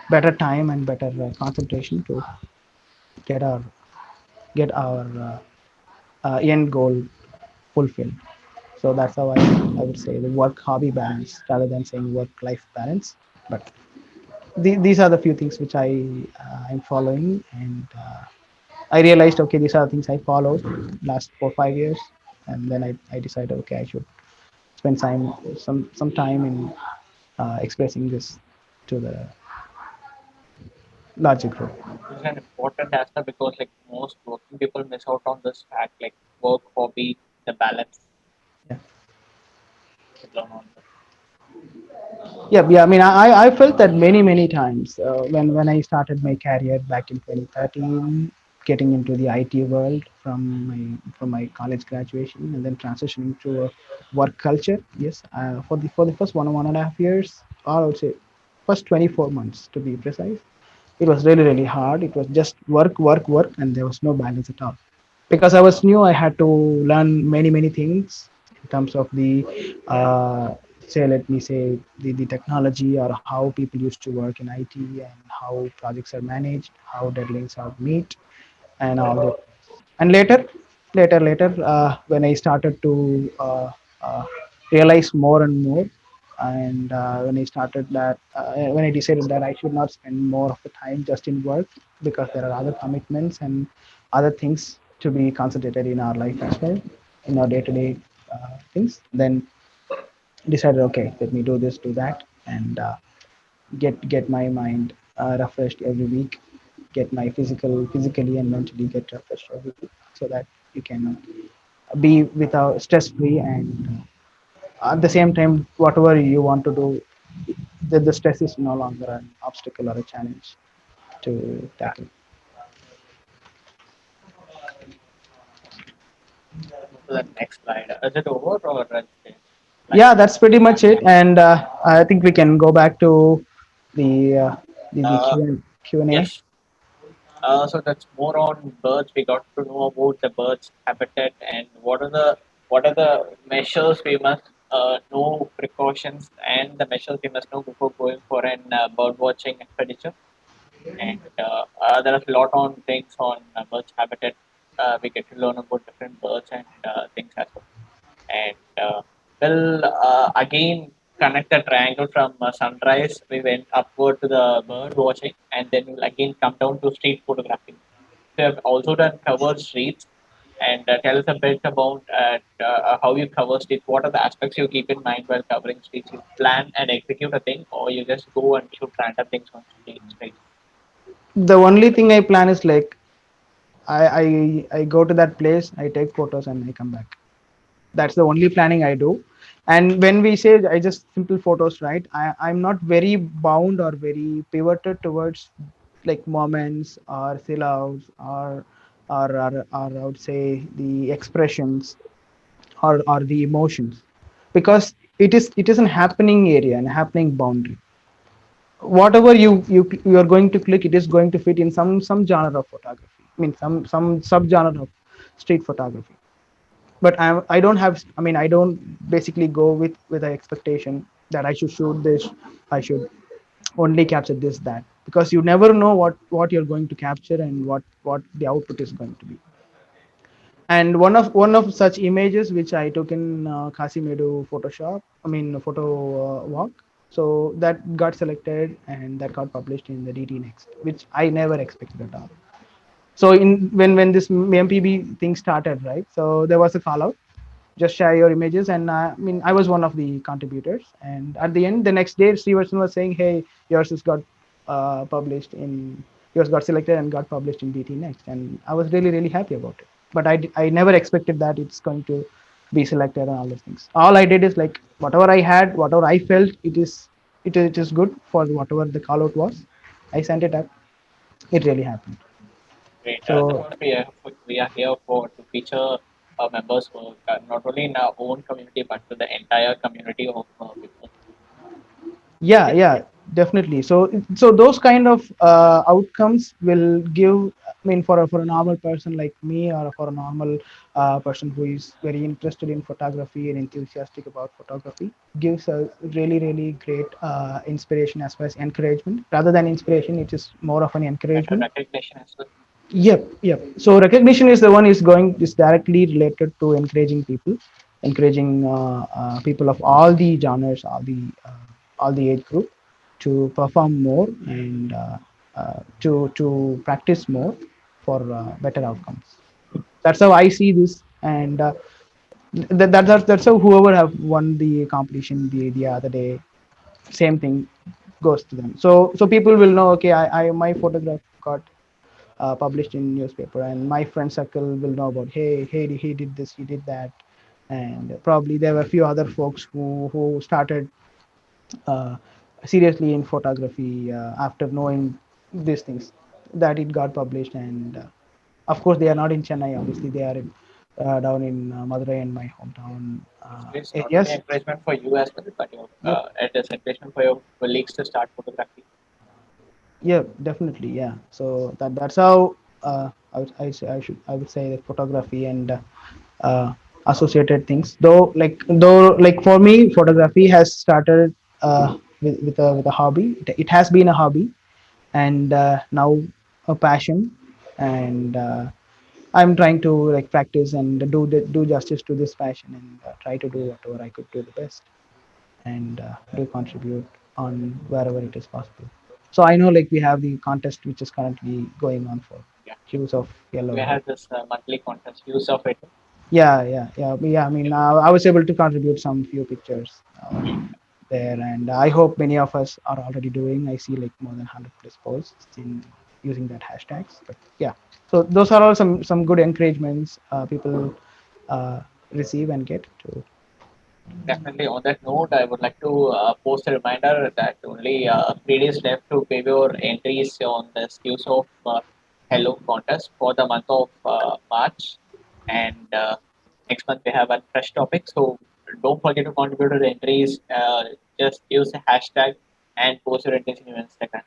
better time and better concentration to get our get our end goal fulfilled. So that's how I would say the work hobby balance rather than saying work life balance. But these are the few things which I'm following. And I realized, okay, these are the things I followed last 4 5 years. And then I decided, okay, I should spend some time in expressing this to the larger group. This is an important aspect because like most working people miss out on this fact, like work, hobby, the balance. Yeah. Should learn on this. Yeah. I mean, I felt that many times when I started my career back in 2013, getting into the IT world from my college graduation, and then transitioning to a work culture. Yes, for the first 1.5 years, or I would say first 24 months to be precise, it was really hard. It was just work, and there was no balance at all. Because I was new, I had to learn many things in terms of the say, let me say, the technology, or how people used to work in IT, and how projects are managed, how deadlines are met, and all that. And later, when I started to uh, realize more and more, and when I decided that I should not spend more of the time just in work, because there are other commitments and other things to be concentrated in our life as well, in our day-to-day things, then decided, okay, let me do this, do that, and get my mind refreshed every week, get my physically and mentally get refreshed every week, so that you can be without stress free, and at the same time, whatever you want to do, the stress is no longer an obstacle or a challenge to Yeah. tackle. Move to the next slide. Is it over or is it like Yeah, that's pretty much it, and I think we can go back to the uh, the uh, Q&A. yes. So that's more on birds. We got to know about the birds' habitat and what are the measures we must know, precautions, and the measures we must know before going for an bird watching expedition. And there is a lot on things on birds' habitat. We get to learn about different birds and things as well. And we'll again connect the triangle from sunrise. We went upward to the bird watching, and then we'll again come down to street photography. We have also done covered streets, and tell us a bit about how you cover streets. What are the aspects you keep in mind while covering streets? You plan and execute a thing, or you just go and shoot random things on streets. The only thing I plan is like I go to that place, I take photos, and I come back. That's the only planning I do. And when we say I just simple photos, right? I'm not very bound or very pivoted towards like moments or silhouettes or I would say the expressions or the emotions, because it is an happening area and happening boundary. Whatever you are going to click, it is going to fit in some genre of photography. I mean, some sub genre of street photography. But I don't have, I mean, I don't basically go with an expectation that I should shoot this, I should only capture this, that, because you never know what you're going to capture and what the output is going to be. And one of such images which I took in Kasimedu Photoshop, I mean photo walk, so that got selected and that got published in the DT Next, which I never expected at all. So in when this MPB thing started, right? So there was a call out, just share your images, and I mean I was one of the contributors. And at the end, the next day, Stevenson was saying, "Hey, yours has got published in yours got selected and got published in DT Next," and I was really happy about it. But I never expected that it's going to be selected and all those things. All I did is like whatever I had, whatever I felt, it is good for whatever the call out was. I sent it up. It really happened. Great. That's So what we are here for, to feature members work, not only in our own community but to the entire community of people. yeah, definitely. So those kind of outcomes will give, I mean, for a normal person like me, or for a normal person who is very interested in photography and enthusiastic about photography, gives a really great inspiration as well as encouragement. Rather than inspiration, it is more of an And encouragement. recognition as well. Yep. So recognition is the one is directly related to encouraging people of all the genres, all the age group, to perform more and to practice more for better outcomes. That's how I see this, and that's how whoever have won the competition the other day, same thing goes to them. So people will know, okay, I my photograph got published in newspaper, and my friend circle will know about, hey, he did this, he did that. And probably there were a few other folks who started uh, seriously in photography after knowing these things, that it got published. And of course they are not in Chennai, obviously they are down in Madurai and my hometown It's not only areas. encouragement for you as well, but Yep. it is encouragement for your colleagues to start photography. Yeah, definitely. Yeah. So that's how I would say that photography and associated things. Though, like for me, photography has started with a hobby. It has been a hobby, and now a passion. And I'm trying to like practice and do justice to this passion, and try to do whatever I could do the best, and do contribute on wherever it is possible. So I know like we have the contest which is currently going on for Yeah, hues of yellow, we right? have this monthly contest, use of it. Yeah. I mean, I was able to contribute some few pictures there, and I hope many of us are already doing. I see like more than 100 plus posts in using that hashtags. But yeah, so those are all some good encouragements people uh, receive and get to. Definitely. On that note, I would like to post a reminder that only 3 days left to pay your entries on the Use of Hello contest for the month of March, and next month we have a fresh topic. So don't forget to contribute to the entries. Just use the hashtag and post your entries in your Instagram.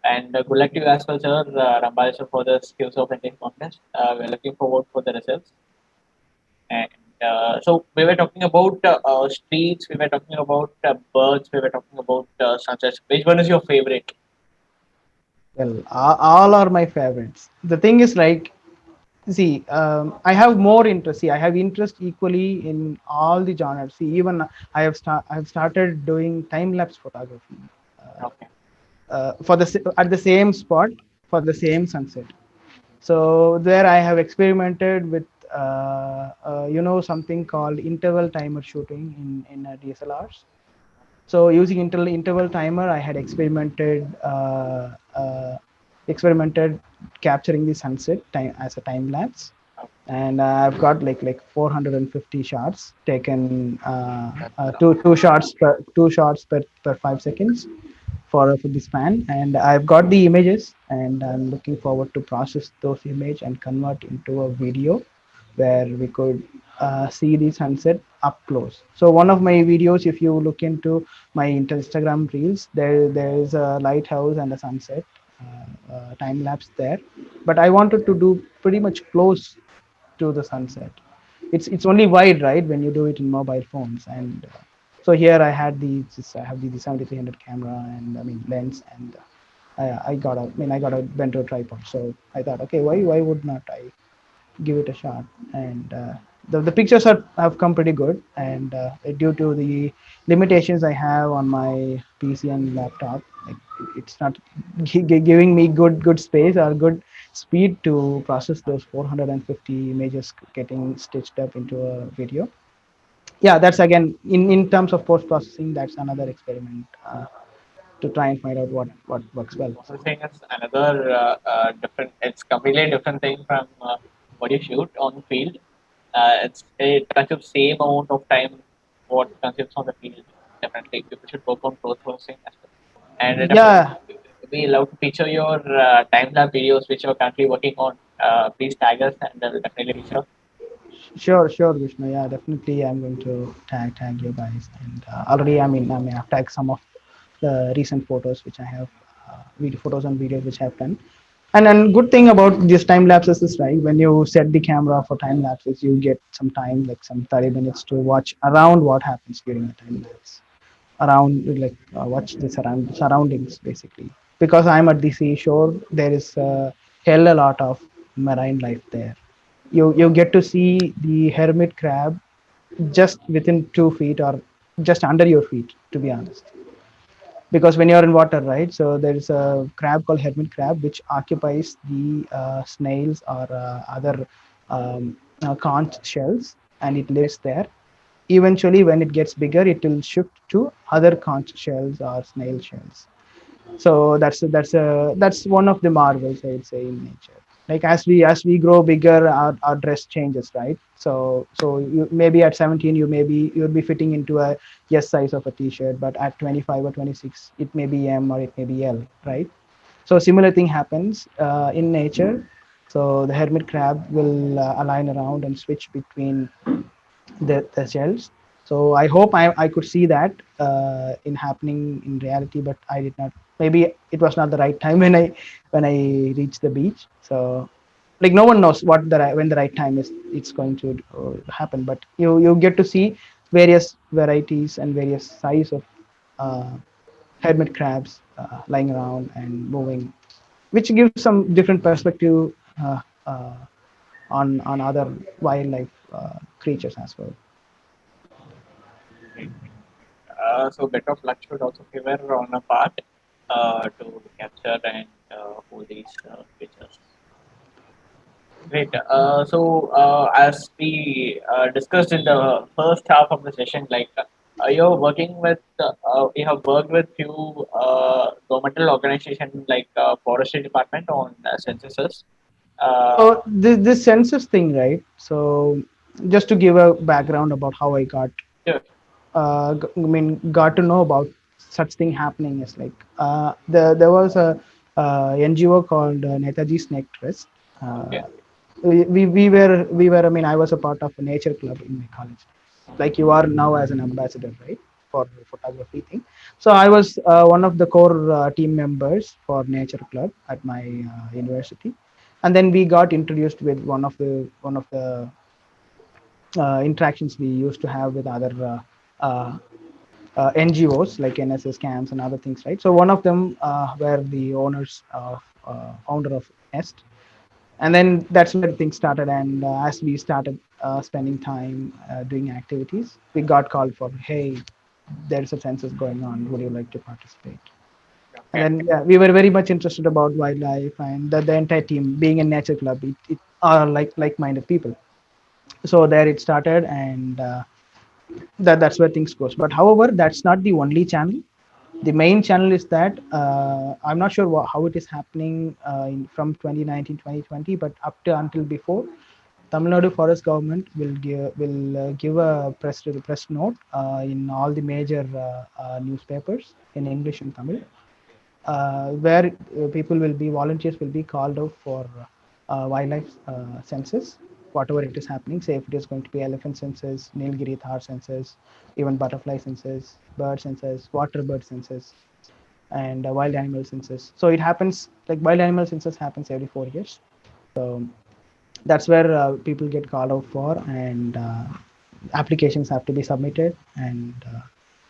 And good luck to you as well, sir, Rambaleshwar, for the Skills of Entry contest. We're looking forward for the results. And so we were talking about streets, we were talking about birds, we were talking about sunsets. Which one is your favorite? Well, all are my favorites. The thing is like, see, I have more interest. See, I have interest equally in all the genres. See, even I have started doing time lapse photography Okay, for at the same spot for the same sunset. So there I have experimented with something called interval timer shooting in DSLRs. So using interval timer, I had experimented capturing the sunset time as a time lapse, okay, and I've got like 450 shots taken, that's two shots per 5 seconds for the span, and I've got the images, and I'm looking forward to process those image and convert into a video where we could see the sunset up close. So one of my videos, if you look into my Instagram reels, there is a lighthouse and a sunset time lapse there, but I wanted to do pretty much close to the sunset. It's only wide, right, when you do it in mobile phones, and so here I have the 7300 camera, and I mean lens, and I got a bento tripod. So I thought, okay, why would not I give it a shot? And the pictures have come pretty good, and due to the limitations I have on my PC and laptop, like it's not giving me good space or good speed to process those 450 images getting stitched up into a video. Yeah, that's again in terms of post processing, that's another experiment to try and find out what works well. So processing is another different. It's completely different thing from what you shoot on the field. It consumes same amount of time what consumes on the field. Definitely, people should work on post processing as well. And yeah, definitely, we love to feature your time lapse videos which you're currently working on. Please tag us, and we'll definitely reach out. sure, Vishnu. Yeah, definitely. I'm going to tag you guys, and already, I've tagged some of the recent photos which I have, video photos and videos which I've done. And good thing about these time lapses is, right, when you set the camera for time lapses, you get some time, like some 30 minutes to watch around what happens during the time lapse, around like watch the surroundings basically. Because I'm at the seashore, there is hell a lot of marine life there. You get to see the hermit crab just within 2 feet or just under your feet, to be honest. Because when you're in water, right, so there's a crab called hermit crab which occupies the snails or other conch shells, and it lives there. Eventually when it gets bigger, it will shift to other conch shells or snail shells. So that's one of the marvels, I'd say, in nature. Like as we grow bigger, our dress changes, right? So you maybe at 17 you'll be fitting into a yes size of a t-shirt, but at 25 or 26 it may be M or it may be L, right? So similar thing happens in nature. So the hermit crab will align around and switch between the shells. So I hope I could see that in happening in reality, but I did not. Maybe it was not the right time when I reached the beach. So like no one knows when the right time is it's going to happen. But you get to see various varieties and various size of uh, hermit crabs lying around and moving, which gives some different perspective. Uh, on other wildlife creatures as well. Great. So bit of luck should also favor on a part to capture and hold these creatures. Great. As we discussed in the first half of the session, you're working with, we have worked with few governmental organizations like Forestry Department on censuses. Uh, So this census thing, right? So just to give a background about how I got, sure. got to know about such thing happening is like there was a NGO called Netaji Snake Trust. Okay. Uh, we were, I mean, I was a part of a nature club in my college, like you are now as an ambassador, right, for photography thing. So I was one of the core team members for nature club at my university, and then we got introduced with one of the interactions we used to have with other NGOs like NSS camps and other things, right? So one of them were the owners of founder of Nest, and then that's where things started. And as we started spending time doing activities, we got called for, hey, there's a census going on, would you like to participate? And Okay. then yeah, we were very much interested about wildlife, and the entire team being a nature club, it are like-minded people. So there it started, and that's where things goes. But however, that's not the only channel. The main channel is that I'm not sure how it is happening from 2019 2020, but up to until before, Tamil Nadu Forest Government will give a press note in all the major newspapers in English and Tamil, where people will be volunteers will be called out for wildlife census, whatever it is happening. Say if it is going to be elephant census, Nilgiri Thar census, even butterfly census, bird census, water bird census, and wild animal census. So it happens, like wild animal census happens every 4 years. So that's where people get called out for, and applications have to be submitted, and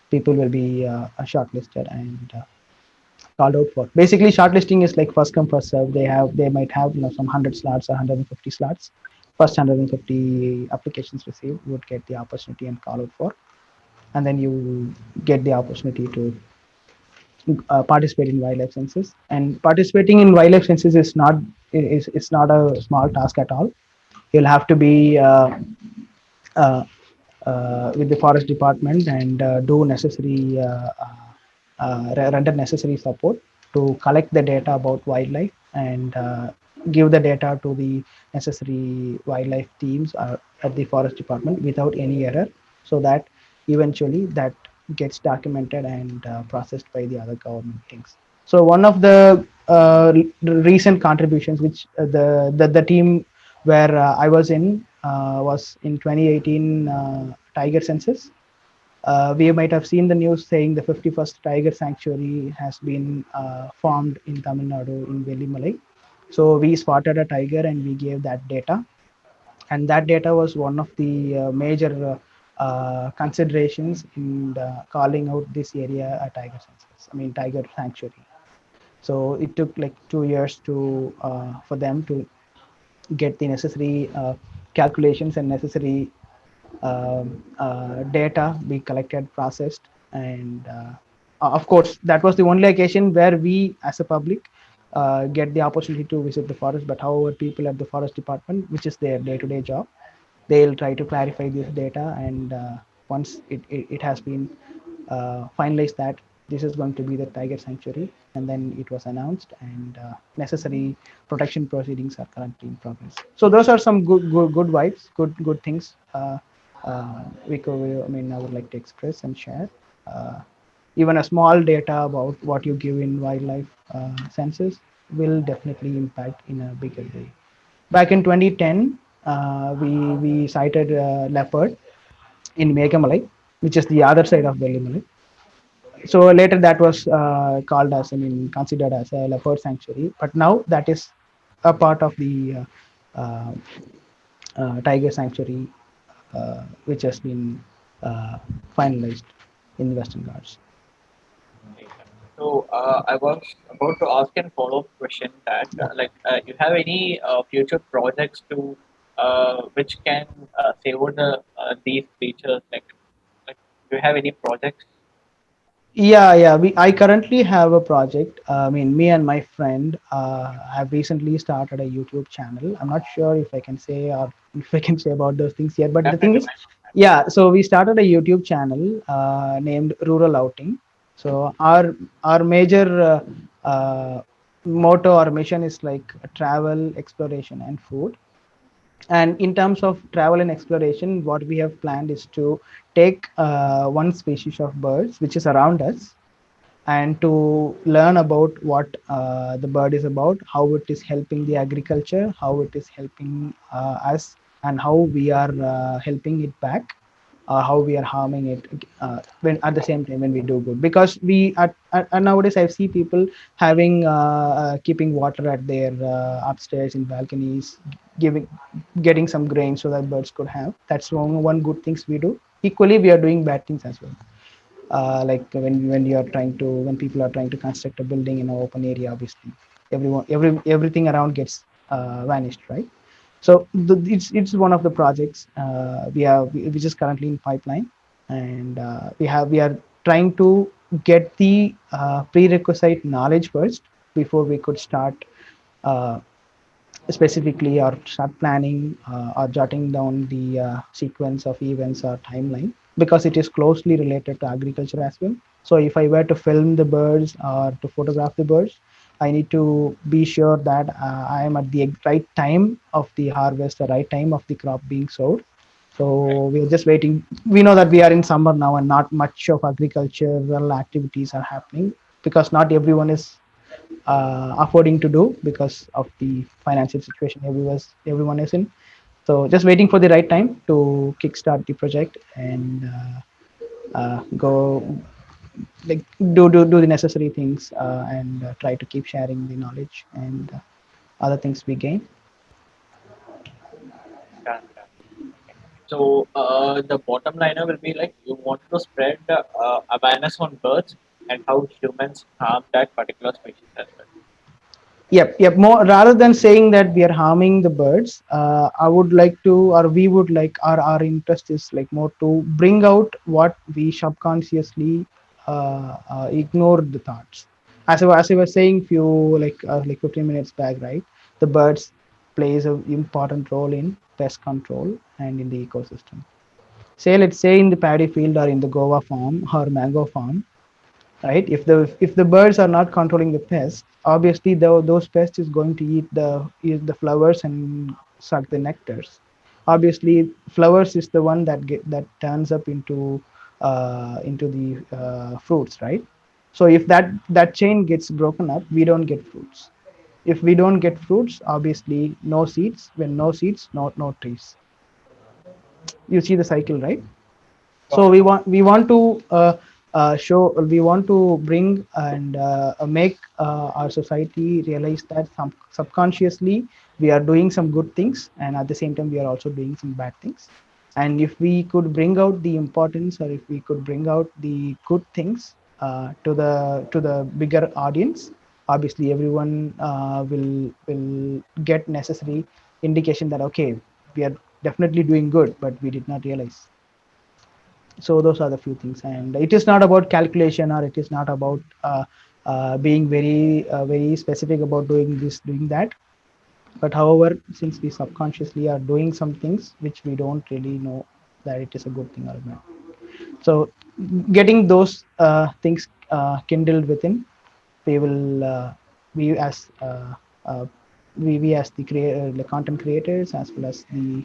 people will be shortlisted and called out for. Basically, shortlisting is like first come first serve. They might have some 100 slots or 150 slots. First 150 applications received would get the opportunity and call out for, and then you get the opportunity to participate in wildlife census. And participating in wildlife census is not a small task at all. You'll have to be uh, with the forest department and do necessary render necessary support to collect the data about wildlife, and give the data to the necessary wildlife teams at the forest department without any error, so that eventually that gets documented and processed by the other government things. So one of the recent contributions which the team where I was in was in 2018 tiger census. We might have seen the news saying the 51st tiger sanctuary has been formed in Tamil Nadu in Valliammai. So we spotted a tiger and we gave that data, and that data was one of the major considerations in calling out this area a tiger census. I mean tiger sanctuary. So it took like 2 years to for them to get the necessary calculations and necessary data be collected, processed, and of course, that was the only occasion where we, as a public, get the opportunity to visit the forest. But however, people at the forest department, which is their day-to-day job, they'll try to clarify this data, and once it has been finalized that this is going to be the tiger sanctuary, and then it was announced, and necessary protection proceedings are currently in progress. So those are some good vibes, good things I mean, I would like to express and share. uh, Even a small data about what you give in wildlife census will definitely impact in a bigger way. Back in 2010, we cited leopard in Megamalai, which is the other side of Vellimalai. So later that was called as, I mean, considered as a leopard sanctuary. But now that is a part of the uh, tiger sanctuary, which has been finalized in the Western Ghats. Right. I was about to ask a follow-up question that you have any future projects to which can save these creatures? Like, do you have any projects? Yeah. I currently have a project. I mean, me and my friend have recently started a YouTube channel. I'm not sure if I can say or if I can say about those things yet, but the thing Definitely, is, yeah. So we started a YouTube channel named Rural Outing. So our major motto or mission is like travel, exploration, and food. And in terms of travel and exploration, what we have planned is to take one species of birds which is around us and to learn about what the bird is about, how it is helping the agriculture, how it is helping us, and how we are helping it back, how we are harming it when at the same time when we do good. Because nowadays I see people having keeping water at their upstairs in balconies, giving getting some grain so that birds could have. That's one good things we do. Equally, we are doing bad things as well, like when you are trying to when people are trying to construct a building in an open area. Obviously everything around gets vanished, right? So it's one of the projects which is currently in pipeline. And we are trying to get the prerequisite knowledge first before we could start uh, specifically or start planning or jotting down the sequence of events or timeline, because it is closely related to agriculture as well. So if I were to film the birds or to photograph the birds, I need to be sure that I am at the right time of the harvest, the right time of the crop being sowed. Right. So we're just waiting. We know that we are in summer now and not much of agricultural activities are happening, because not everyone is affording to do because of the financial situation everyone is in. So just waiting for the right time to kickstart the project and go like do the necessary things and try to keep sharing the knowledge and other things we gain. Done, done. Okay. So the bottom liner will be like you want to spread awareness on birds and how humans harm that particular species as well. Yep. More rather than saying that we are harming the birds, I would like to, or we would like, our interest is like more to bring out what we subconsciously ignore the thoughts. As I was saying few like 15 minutes back, right? The birds plays an important role in pest control and in the ecosystem. Say let's say in the paddy field or in the guava farm or mango farm, right? If the birds are not controlling the pests, obviously those pests is going to eat the flowers and suck the nectars. Obviously flowers is the one that turns up into the fruits, right? So if that chain gets broken up, we don't get fruits. If we don't get fruits, obviously no seeds. When no seeds, no trees. You see the cycle, right? So Got it. we want to show, we want to bring and make our society realize that subconsciously we are doing some good things, and at the same time we are also doing some bad things. And if we could bring out the importance, or if we could bring out the good things to the bigger audience, obviously everyone will get necessary indication that okay, we are definitely doing good, but we did not realize. So those are the few things, and it is not about calculation, or it is not about being very specific about doing this, doing that. But however, since we subconsciously are doing some things which we don't really know that it is a good thing or not, so getting those things kindled within, we will we as we as the content creators, as well as the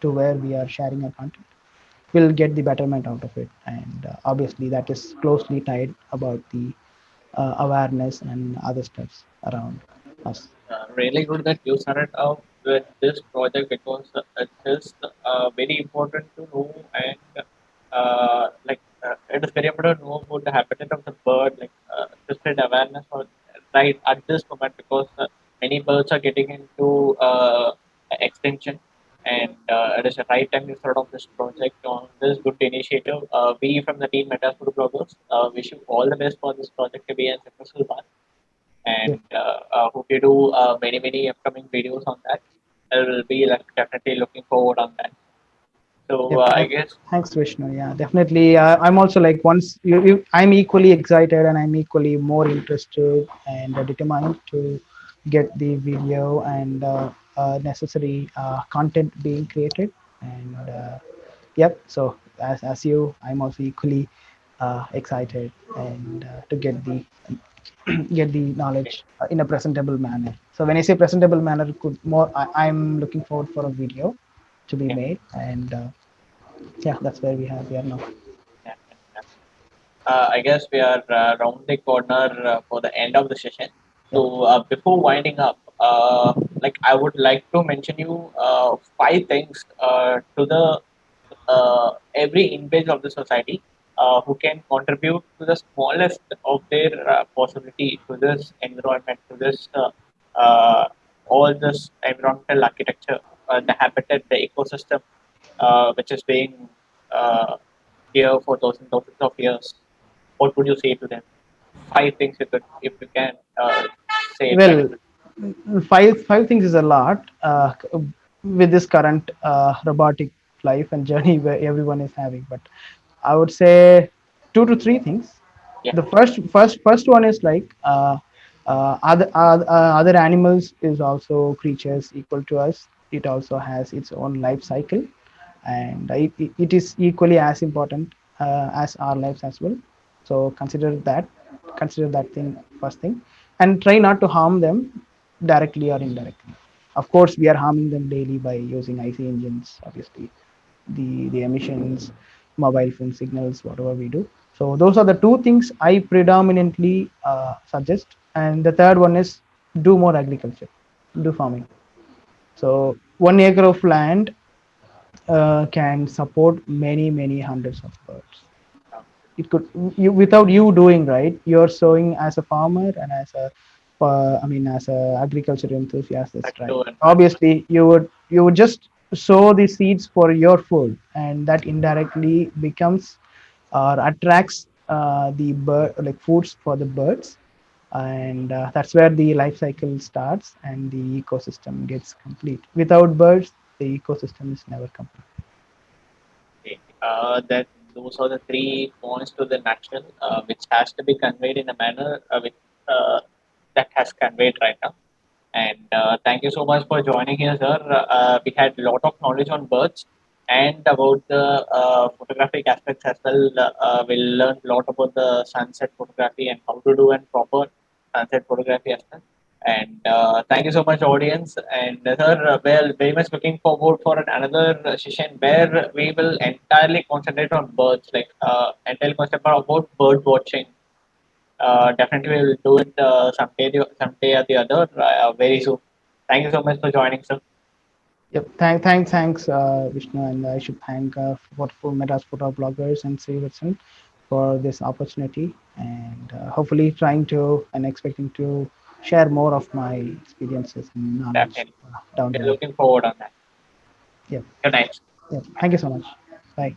to where we are sharing our content, will get the betterment out of it. And obviously that is closely tied about the awareness and other stuffs around us. Really good that you started out with this project because it is very important to know and it is very important to know about the habitat of the bird, like to spread awareness for right at this moment because many birds are getting into extinction and it is the right time to start off this project on this good initiative. We from the team Madras Photo Bloggers wish you all the best for this project to be a successful one Yeah. and hope you do many upcoming videos on that. I will be like definitely looking forward on that. So I Definitely. guess Thanks, Vishnu. Yeah, definitely. I'm also like once I'm equally excited and I'm equally more interested and determined to get the video and necessary content being created. And yep. So as you, I'm also equally excited and to get the get the knowledge in a presentable manner. So when I say presentable manner, could more I'm looking forward for a video to be yeah, made and. Yeah, that's where we are now. yeah, yeah. I guess we are round the corner for the end of the session. Yep. So before winding up, like I would like to mention you five things to the every individual of the society who can contribute to the smallest of their possibility to this environment, to this all this environmental architecture, the habitat, the ecosystem, which is being uh, here for thousands of years. What would you say to them? Five things you could, if you can say it kind of. Well, five things is a lot with this current robotic life and journey where everyone is having. But I would say two to three things. Yeah, The first one is like other animals is also creatures equal to us. It also has its own life cycle, and it is equally as important as our lives as well. So consider that thing first thing, and try not to harm them directly or indirectly. Of course we are harming them daily by using IC engines, obviously, the emissions, mobile phone signals, whatever we do. So those are the two things I predominantly suggest. And the third one is do more agriculture, do farming. So 1 acre of land can support many hundreds of birds. uh, It could, you without you doing, right, you're sowing as a farmer and as a as a agriculture enthusiast, like that's right. two and one. Obviously you would just sow the seeds for your food, and that indirectly becomes or attracts the bird, like foods for the birds. And that's where the life cycle starts and the ecosystem gets complete. Without birds, the ecosystem is never complete. Okay. That those are the three points to the nutshell, which has to be conveyed in a manner which that has conveyed right now. And thank you so much for joining here, sir. We had a lot of knowledge on birds and about the photographic aspects as well. We learned a lot about the sunset photography and how to do a proper sunset photography as well. And thank you so much, audience. And sir, well, very much looking forward for another session where we will entirely concentrate on birds, like entirely concentrate about bird watching. Definitely, we will do it someday or the other very soon. Thank you so much for joining, sir. Yep. Thanks, Vishnu, and I should thank for Madras Photo Bloggers and Sri Watson for this opportunity, and hopefully trying to and expecting to share more of my experiences and knowledge Definitely. down the We're line. looking forward on that. Yep. Good night. Yep. Thank you so much. Bye.